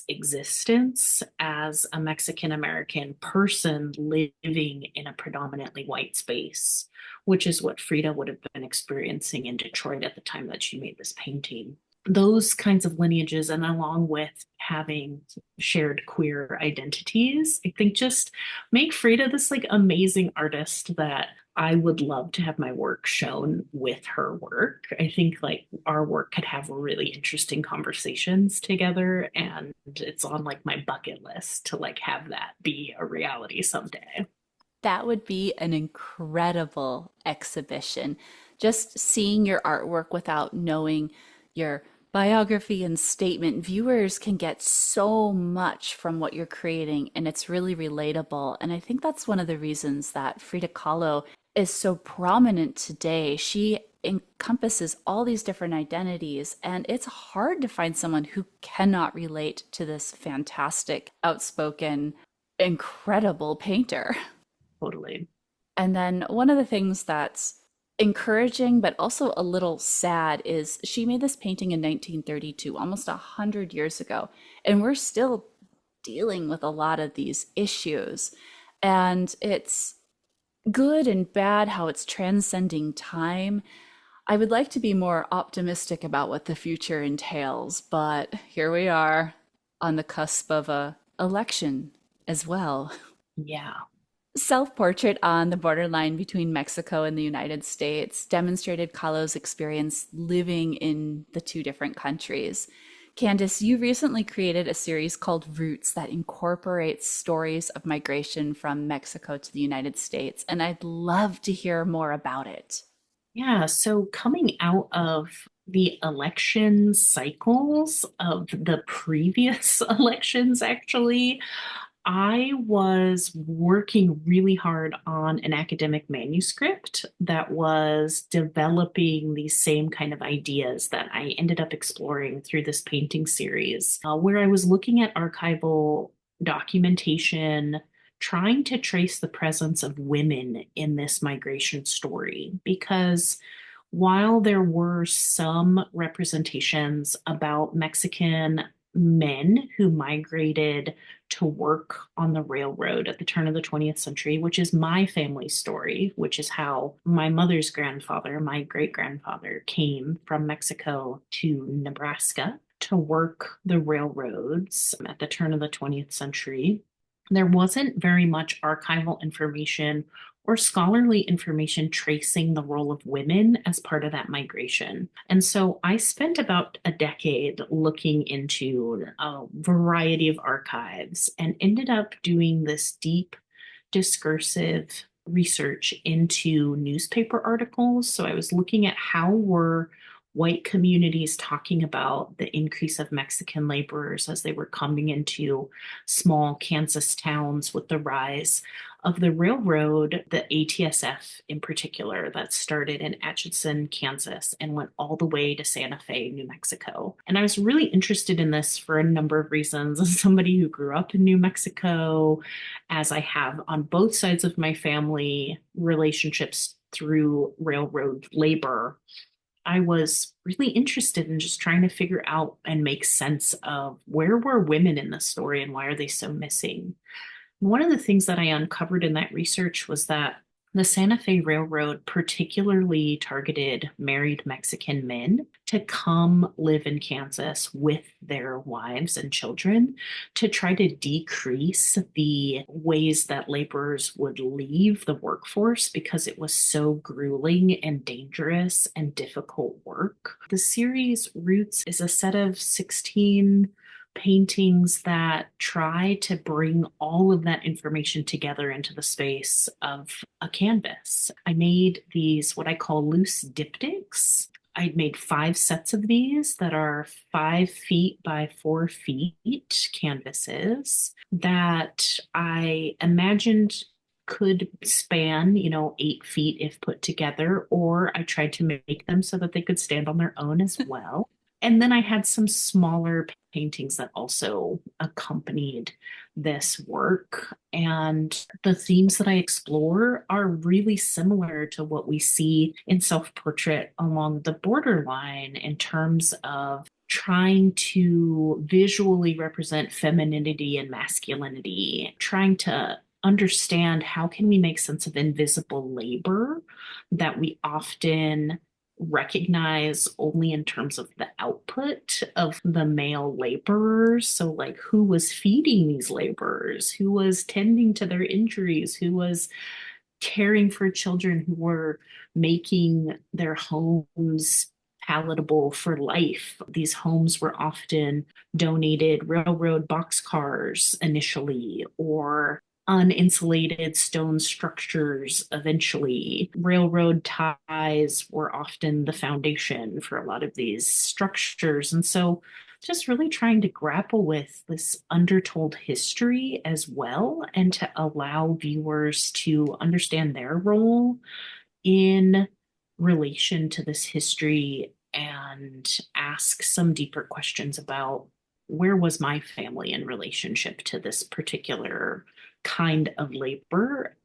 existence as a Mexican American person living in a predominantly white space, which is what Frida would have been experiencing in Detroit at the time that she made this painting. Those kinds of lineages, and along with having shared queer identities, I think just make Frida this like amazing artist that I would love to have my work shown with her work. I think like our work could have really interesting conversations together, and it's on like my bucket list to like have that be a reality someday. That would be an incredible exhibition. Just seeing your artwork without knowing your biography and statement, viewers can get so much from what you're creating, and it's really relatable. And I think that's one of the reasons that Frida Kahlo is so prominent today. She encompasses all these different identities, and it's hard to find someone who cannot relate to this fantastic, outspoken, incredible painter. Totally. And then one of the things that's encouraging but also a little sad is she made this painting in 1932, almost 100 years ago, and we're still dealing with a lot of these issues. And it's good and bad how it's transcending time. I would like to be more optimistic about what the future entails, but here we are on the cusp of a election as well. Yeah. Self-portrait on the borderline between Mexico and the United States demonstrated Kahlo's experience living in the two different countries. Kandace, you recently created a series called Roots that incorporates stories of migration from Mexico to the United States, and I'd love to hear more about it. Yeah. So coming out of the election cycles of the previous elections, actually, I was working really hard on an academic manuscript that was developing these same kind of ideas that I ended up exploring through this painting series, where I was looking at archival documentation, trying to trace the presence of women in this migration story. Because while there were some representations about Mexican men who migrated to work on the railroad at the turn of the 20th century, which is my family's story, which is how my mother's grandfather, my great grandfather, came from Mexico to Nebraska to work the railroads at the turn of the 20th century. There wasn't very much archival information or scholarly information tracing the role of women as part of that migration. And so I spent about a decade looking into a variety of archives and ended up doing this deep discursive research into newspaper articles. So I was looking at how were white communities talking about the increase of Mexican laborers as they were coming into small Kansas towns with the rise of the railroad, the ATSF in particular, that started in Atchison, Kansas, and went all the way to Santa Fe, New Mexico. And I was really interested in this for a number of reasons. As somebody who grew up in New Mexico, as I have on both sides of my family relationships through railroad labor, I was really interested in just trying to figure out and make sense of where were women in the story and why are they so missing. One of the things that I uncovered in that research was that the Santa Fe Railroad particularly targeted married Mexican men to come live in Kansas with their wives and children to try to decrease the ways that laborers would leave the workforce because it was so grueling and dangerous and difficult work. The series Roots is a set of 16 paintings that try to bring all of that information together into the space of a canvas. I made these what I call loose diptychs. I'd made 5 sets of these that are 5 feet by 4 feet canvases that I imagined could span, 8 feet if put together, or I tried to make them so that they could stand on their own as well. And then I had some smaller paintings that also accompanied this work. And the themes that I explore are really similar to what we see in self-portrait along the borderline in terms of trying to visually represent femininity and masculinity, trying to understand how can we make sense of invisible labor that we often recognize only in terms of the output of the male laborers. So, like, who was feeding these laborers? Who was tending to their injuries? Who was caring for children who were making their homes palatable for life? These homes were often donated railroad boxcars initially, or uninsulated stone structures eventually. Railroad ties were often the foundation for a lot of these structures. And so just really trying to grapple with this undertold history as well, and to allow viewers to understand their role in relation to this history, and ask some deeper questions about where was my family in relationship to this particular kind of labor,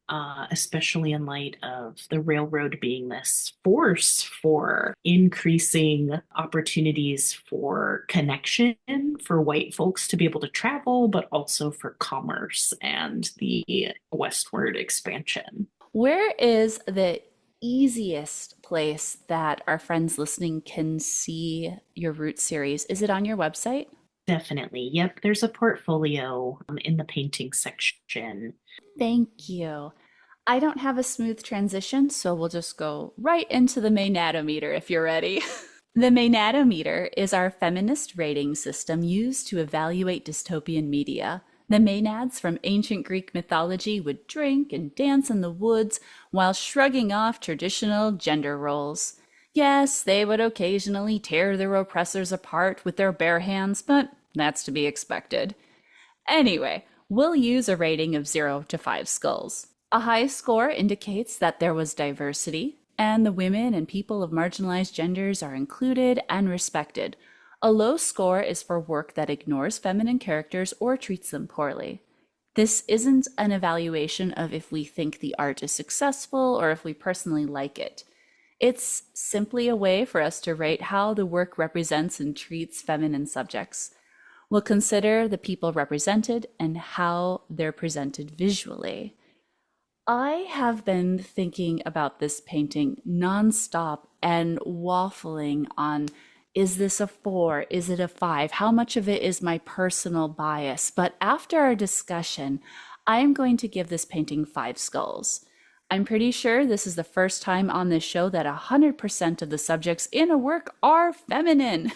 especially in light of the railroad being this force for increasing opportunities for connection for white folks to be able to travel, but also for commerce and the westward expansion. Where is the easiest place that our friends listening can see your Roots series? Is it on your website? Definitely. Yep. There's a portfolio in the painting section. Thank you. I don't have a smooth transition, so we'll just go right into the Maenad-O-Meter if you're ready. The Maenad-O-Meter is our feminist rating system used to evaluate dystopian media. The Maenads from ancient Greek mythology would drink and dance in the woods while shrugging off traditional gender roles. Yes, they would occasionally tear their oppressors apart with their bare hands, but that's to be expected. Anyway, we'll use a rating of 0 to 5 skulls. A high score indicates that there was diversity, and the women and people of marginalized genders are included and respected. A low score is for work that ignores feminine characters or treats them poorly. This isn't an evaluation of if we think the art is successful or if we personally like it. It's simply a way for us to rate how the work represents and treats feminine subjects. We'll consider the people represented and how they're presented visually. I have been thinking about this painting nonstop and waffling on, is this a 4? Is it a 5? How much of it is my personal bias? But after our discussion, I'm going to give this painting 5 skulls. I'm pretty sure this is the first time on this show that 100% of the subjects in a work are feminine.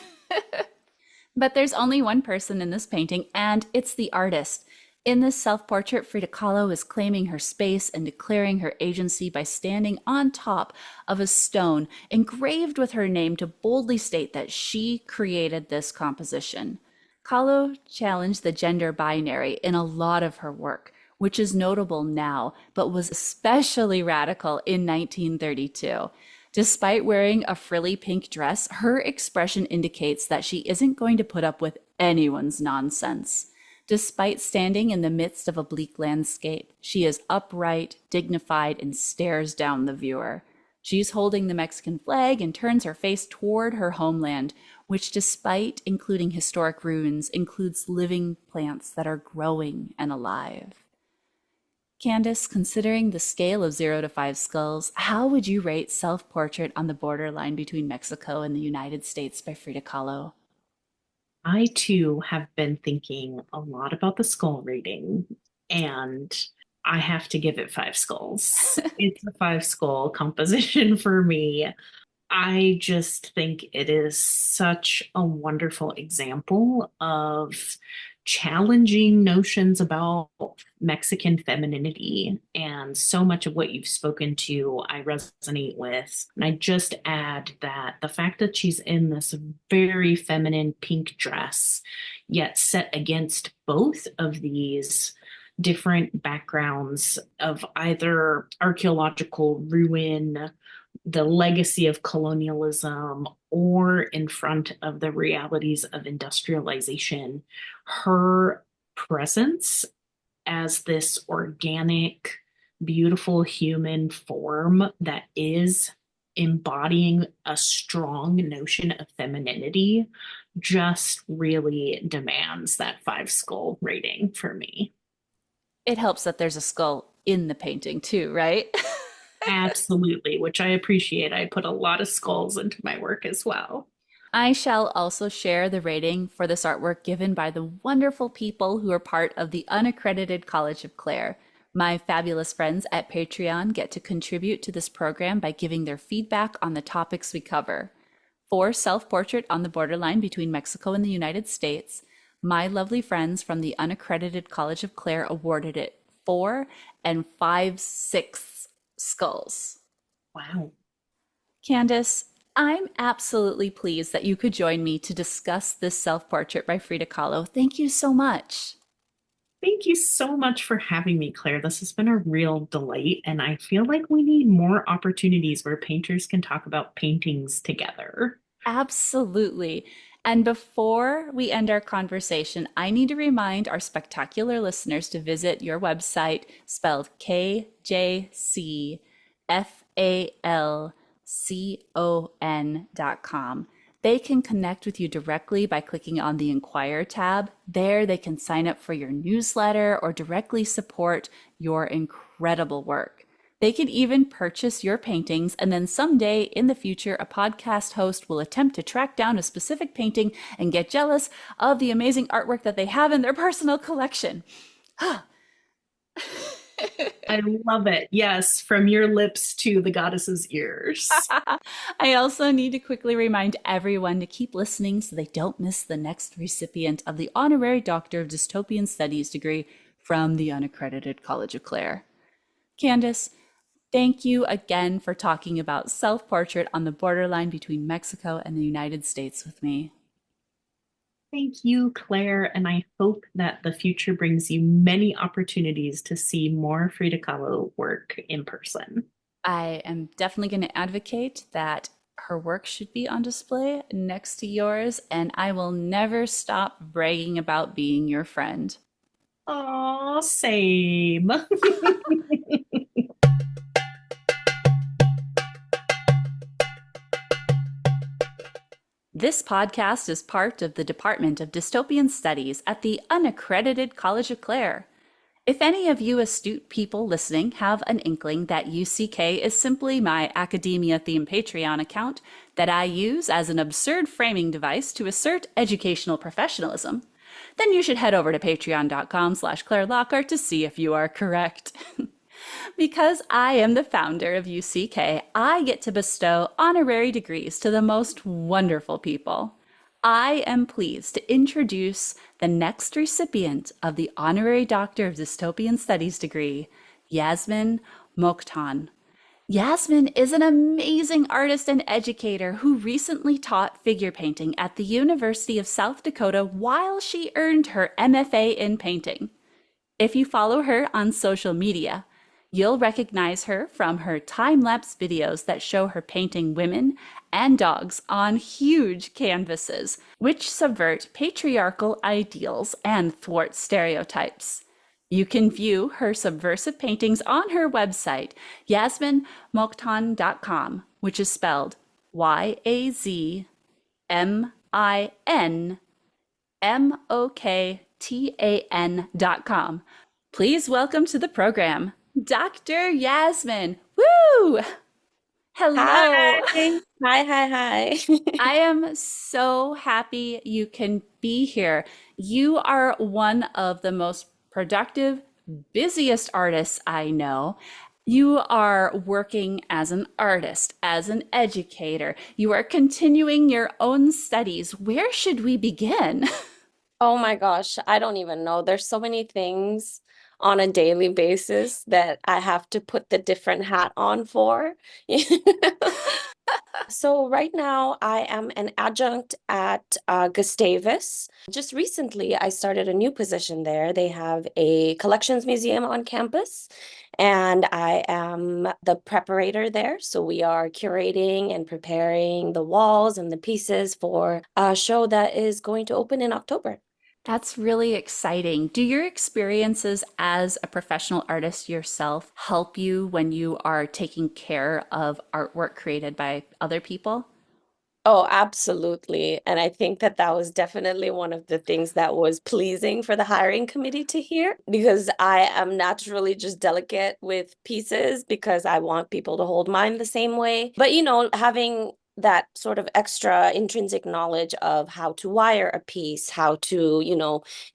But there's only one person in this painting, and it's the artist. In this self-portrait, Frida Kahlo is claiming her space and declaring her agency by standing on top of a stone engraved with her name to boldly state that she created this composition. Kahlo challenged the gender binary in a lot of her work, which is notable now, but was especially radical in 1932. Despite wearing a frilly pink dress, her expression indicates that she isn't going to put up with anyone's nonsense. Despite standing in the midst of a bleak landscape, she is upright, dignified, and stares down the viewer. She's holding the Mexican flag and turns her face toward her homeland, which, despite including historic ruins, includes living plants that are growing and alive. Kandace, considering the scale of 0 to 5 skulls, how would you rate Self-Portrait on the Borderline Between Mexico and the United States by Frida Kahlo? I too have been thinking a lot about the skull rating, and I have to give it 5 skulls. It's a 5 skull composition for me. I just think it is such a wonderful example of challenging notions about Mexican femininity. And so much of what you've spoken to, I resonate with. And I just add that the fact that she's in this very feminine pink dress, yet set against both of these different backgrounds of either archaeological ruin, the legacy of colonialism, or in front of the realities of industrialization, her presence as this organic, beautiful human form that is embodying a strong notion of femininity just really demands that 5 skull rating for me. It helps that there's a skull in the painting too, right? Absolutely, which I appreciate. I put a lot of skulls into my work as well. I shall also share the rating for this artwork given by the wonderful people who are part of the Unaccredited College of Klaire. My fabulous friends at Patreon get to contribute to this program by giving their feedback on the topics we cover. For Self-Portrait on the Borderline Between Mexico and the United States, my lovely friends from the Unaccredited College of Klaire awarded it 4 5/6 skulls. Wow. Kandace, I'm absolutely pleased that you could join me to discuss this self-portrait by Frida Kahlo. Thank you so much. Thank you so much for having me, Claire. This has been a real delight, and I feel like we need more opportunities where painters can talk about paintings together. Absolutely. And before we end our conversation, I need to remind our spectacular listeners to visit your website, spelled KJCFalcon.com. They can connect with you directly by clicking on the Inquire tab. There, they can sign up for your newsletter or directly support your incredible work. They can even purchase your paintings, and then someday in the future, a podcast host will attempt to track down a specific painting and get jealous of the amazing artwork that they have in their personal collection. I love it. Yes, from your lips to the goddess's ears. I also need to quickly remind everyone to keep listening so they don't miss the next recipient of the Honorary Doctor of Dystopian Studies degree from the Unaccredited College of Klaire. Kandace, thank you again for talking about self-portrait on the borderline between Mexico and the United States with me. Thank you, Claire, and I hope that the future brings you many opportunities to see more Frida Kahlo work in person. I am definitely going to advocate that her work should be on display next to yours, and I will never stop bragging about being your friend. Aw, same. This podcast is part of the Department of Dystopian Studies at the Unaccredited College of Klaire. If any of you astute people listening have an inkling that UCK is simply my academia-themed Patreon account that I use as an absurd framing device to assert educational professionalism, then you should head over to patreon.com/Klaire Lockheart to see if you are correct. Because I am the founder of UCK, I get to bestow honorary degrees to the most wonderful people. I am pleased to introduce the next recipient of the Honorary Doctor of Dystopian Studies degree, Yazmin Moktan. Yazmin is an amazing artist and educator who recently taught figure painting at the University of South Dakota while she earned her MFA in painting. If you follow her on social media, you'll recognize her from her time-lapse videos that show her painting women and dogs on huge canvases, which subvert patriarchal ideals and thwart stereotypes. You can view her subversive paintings on her website, yazminmoktan.com, which is spelled YAZMINMOKTAN.com. Please welcome to the program, Dr. Yazmin. Woo! Hello. Hi. Hi. I am so happy you can be here. You are one of the most productive, busiest artists I know. You are working as an artist, as an educator. You are continuing your own studies. Where should we begin? Oh my gosh, I don't even know. There's so many things on a daily basis that I have to put the different hat on for. So right now I am an adjunct at Gustavus. Just recently I started a new position there. They have a collections museum on campus, and I am the preparator there. So we are curating and preparing the walls and the pieces for a show that is going to open in October. That's really exciting. Do your experiences as a professional artist yourself help you when you are taking care of artwork created by other people? Oh, absolutely. And I think that that was definitely one of the things that was pleasing for the hiring committee to hear, because I am naturally just delicate with pieces because I want people to hold mine the same way. But, having that sort of extra intrinsic knowledge of how to wire a piece, how to,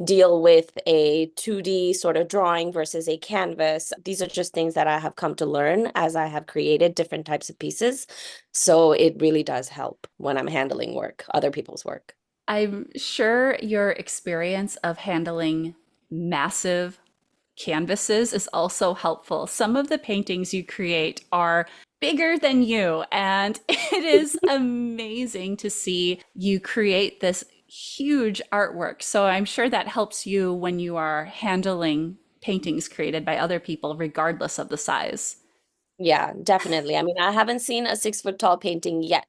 deal with a 2D sort of drawing versus a canvas. These are just things that I have come to learn as I have created different types of pieces. So it really does help when I'm handling work, other people's work. I'm sure your experience of handling massive canvases is also helpful. Some of the paintings you create are bigger than you, and it is amazing to see you create this huge artwork. So I'm sure that helps you when you are handling paintings created by other people, regardless of the size. Yeah, definitely. I mean, I haven't seen a 6 foot tall painting yet,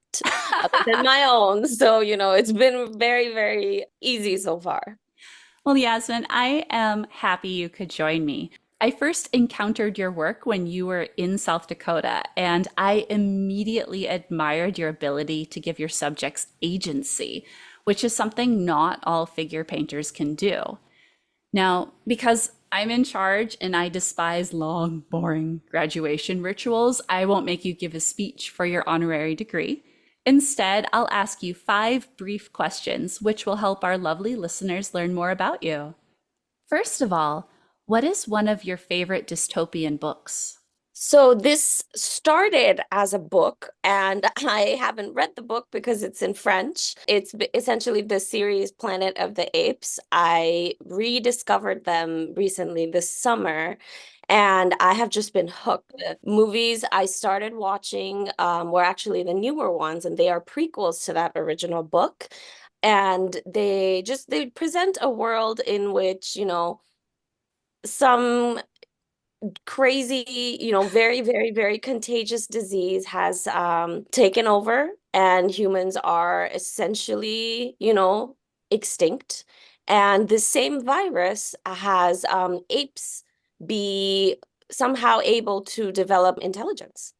other than my own. So, it's been very, very easy so far. Well, Yasmin, I am happy you could join me. I first encountered your work when you were in South Dakota, and I immediately admired your ability to give your subjects agency, which is something not all figure painters can do. Now, because I'm in charge and I despise long, boring graduation rituals, I won't make you give a speech for your honorary degree. Instead, I'll ask you 5 brief questions, which will help our lovely listeners learn more about you. First of all, what is one of your favorite dystopian books? So this started as a book, and I haven't read the book because it's in French. It's essentially the series Planet of the Apes. I rediscovered them recently this summer, and I have just been hooked. The movies I started watching were actually the newer ones, and they are prequels to that original book. And they present a world in which, some crazy, very, very, very contagious disease has taken over, and humans are essentially, extinct. And the same virus has apes be somehow able to develop intelligence.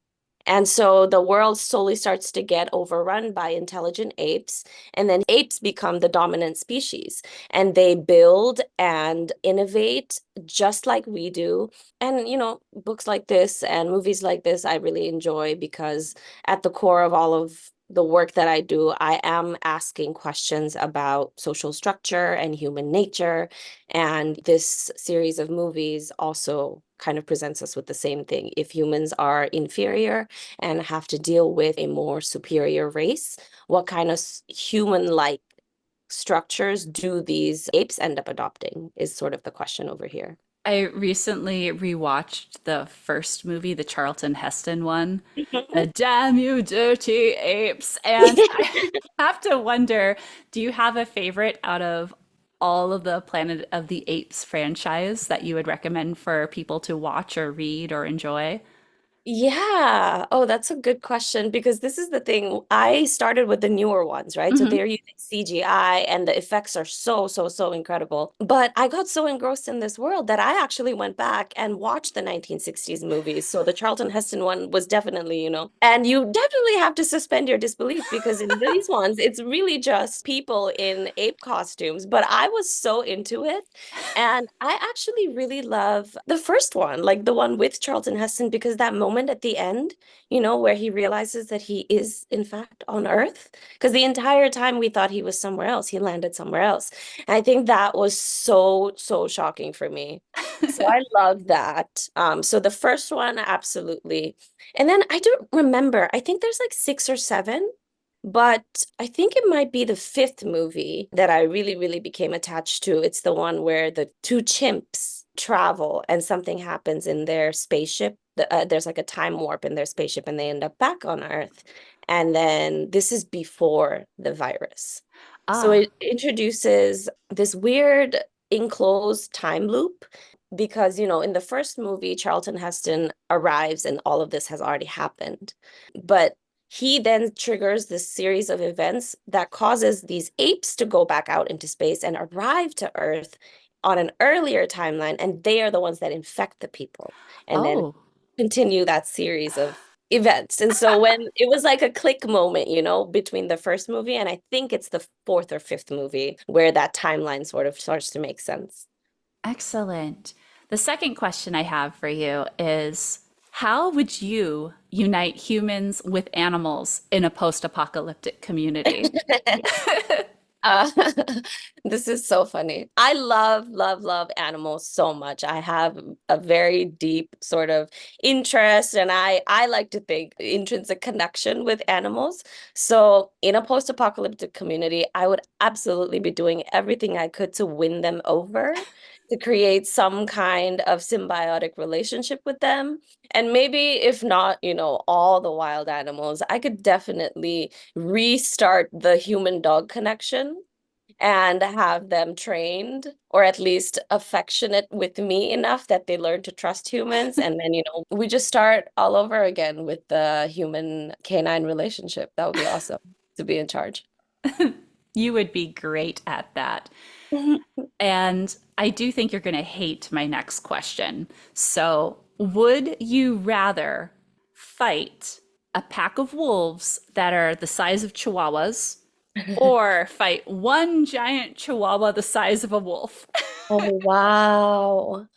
And so the world slowly starts to get overrun by intelligent apes, and then apes become the dominant species, and they build and innovate just like we do. And, books like this and movies like this, I really enjoy because at the core of all of the work that I do, I am asking questions about social structure and human nature. And this series of movies also kind of presents us with the same thing. If humans are inferior and have to deal with a more superior race, what kind of human-like structures do these apes end up adopting is sort of the question over here. I recently rewatched the first movie, the Charlton Heston one, the Damn You Dirty Apes. And I have to wonder, do you have a favorite out of all of the Planet of the Apes franchise that you would recommend for people to watch or read or enjoy? Yeah. Oh, that's a good question because this is the thing. I started with the newer ones, right? So Mhm. they're using CGI and the effects are so, so, so incredible. But I got so engrossed in this world that I actually went back and watched the 1960s movies. So the Charlton Heston one was definitely, and you definitely have to suspend your disbelief because in these ones, it's really just people in ape costumes. But I was so into it. And I actually really love the first one, like the one with Charlton Heston, because that moment at the end, where he realizes that he is, in fact, on Earth. Because the entire time we thought he was somewhere else, he landed somewhere else. And I think that was so, so shocking for me. So I love that. So the first one, absolutely. And then I don't remember, I think there's like 6 or 7. But I think it might be the 5th movie that I really, really became attached to. It's the one where the 2 chimps travel and something happens in their spaceship. There's like a time warp in their spaceship and they end up back on Earth. And then this is before the virus. So Ah, it introduces this weird enclosed time loop because, in the first movie, Charlton Heston arrives and all of this has already happened. But he then triggers this series of events that causes these apes to go back out into space and arrive to Earth on an earlier timeline, and they are the ones that infect the people and then oh. continue that series of events. And so when it was like a click moment, between the first movie and I think it's the 4th or 5th movie where that timeline sort of starts to make sense. Excellent. The second question I have for you is, how would you unite humans with animals in a post-apocalyptic community? Uh, this is so funny. I love, love, love animals so much. I have a very deep sort of interest, and I like to think intrinsic connection with animals. So in a post-apocalyptic community, I would absolutely be doing everything I could to win them over to create some kind of symbiotic relationship with them. And maybe if not, all the wild animals, I could definitely restart the human dog connection and have them trained or at least affectionate with me enough that they learn to trust humans. And then, we just start all over again with the human canine relationship. That would be awesome to be in charge. You would be great at that. And I do think you're going to hate my next question. So, would you rather fight a pack of wolves that are the size of chihuahuas or fight one giant chihuahua the size of a wolf? Oh, wow.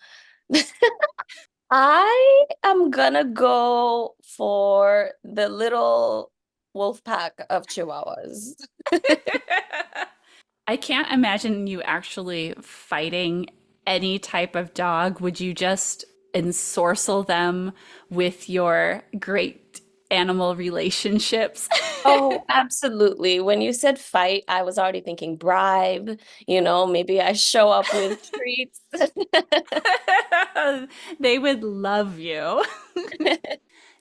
I am gonna go for the little wolf pack of chihuahuas. I can't imagine you actually fighting any type of dog. Would you just ensorcel them with your great animal relationships? Oh, absolutely. When you said fight, I was already thinking bribe, maybe I show up with treats. They would love you.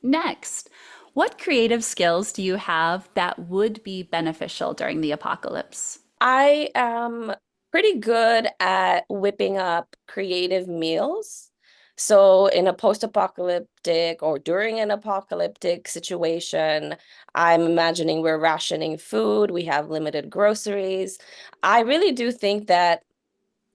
Next, what creative skills do you have that would be beneficial during the apocalypse? I am pretty good at whipping up creative meals. So in a post-apocalyptic or during an apocalyptic situation, I'm imagining we're rationing food, we have limited groceries. I really do think that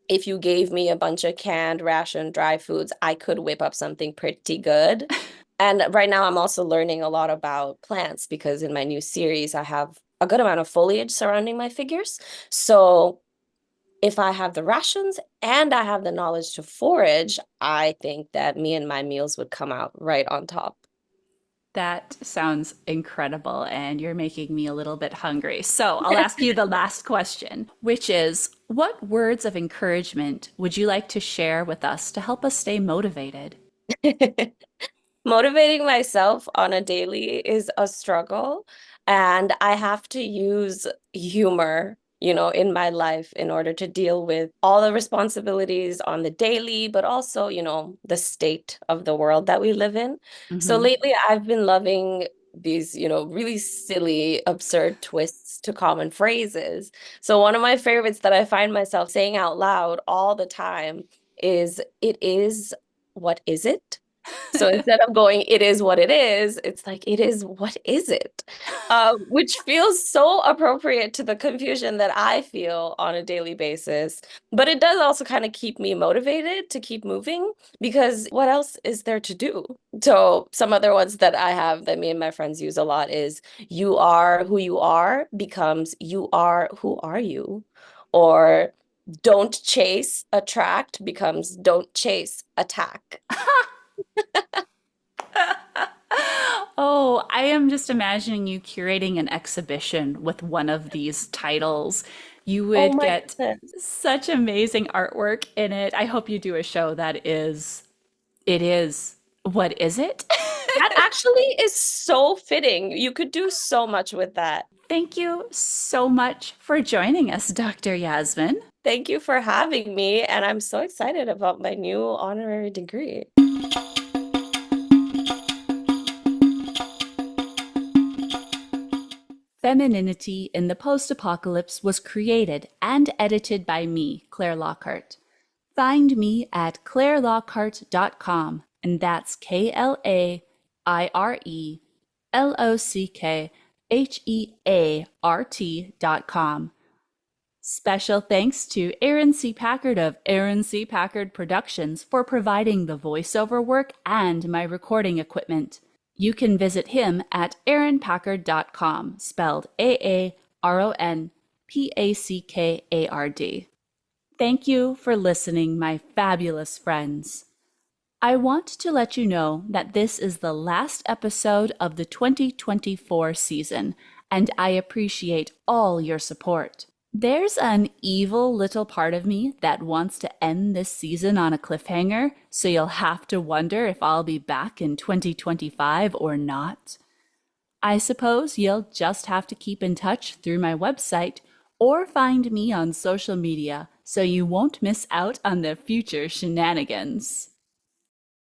if you gave me a bunch of canned, ration, dry foods, I could whip up something pretty good. And right now I'm also learning a lot about plants because in my new series, I have a good amount of foliage surrounding my figures. So if I have the rations and I have the knowledge to forage, I think that me and my meals would come out right on top. That sounds incredible, and you're making me a little bit hungry. So I'll ask you the last question, which is, what words of encouragement would you like to share with us to help us stay motivated? Motivating myself on a daily is a struggle, and I have to use humor, in my life in order to deal with all the responsibilities on the daily, but also, the state of the world that we live in. So Mhm. lately I've been loving these, really silly, absurd twists to common phrases. So one of my favorites that I find myself saying out loud all the time is, "It is, what is it?" So instead of going, "It is what it is," it's like, "It is, what is it?" Which feels so appropriate to the confusion that I feel on a daily basis. But it does also kind of keep me motivated to keep moving because what else is there to do? So some other ones that I have that me and my friends use a lot is, "You are who you are" becomes, "You are who are you?" Or "Don't chase, attract" becomes, "Don't chase, attack." Oh, I am just imagining you curating an exhibition with one of these titles. You Oh would my get goodness. such amazing artwork in it. I hope you do a show that is, it is, what is it? That actually is so fitting. You could do so much with that. Thank you so much for joining us, Dr. Yazmin. Thank you for having me, and I'm so excited about my new honorary degree. Femininity in the Post-Apocalypse was created and edited by me, Klaire Lockheart. Find me at clairelockhart.com, and that's KLAIRELOCKHEART.com. Special thanks to Aaron C. Packard of Aaron C. Packard Productions for providing the voiceover work and my recording equipment. You can visit him at aaronpackard.com, spelled AARONPACKARD. Thank you for listening, my fabulous friends. I want to let you know that this is the last episode of the 2024 season, and I appreciate all your support. There's an evil little part of me that wants to end this season on a cliffhanger, so you'll have to wonder if I'll be back in 2025 or not. I suppose you'll just have to keep in touch through my website or find me on social media, so you won't miss out on the future shenanigans.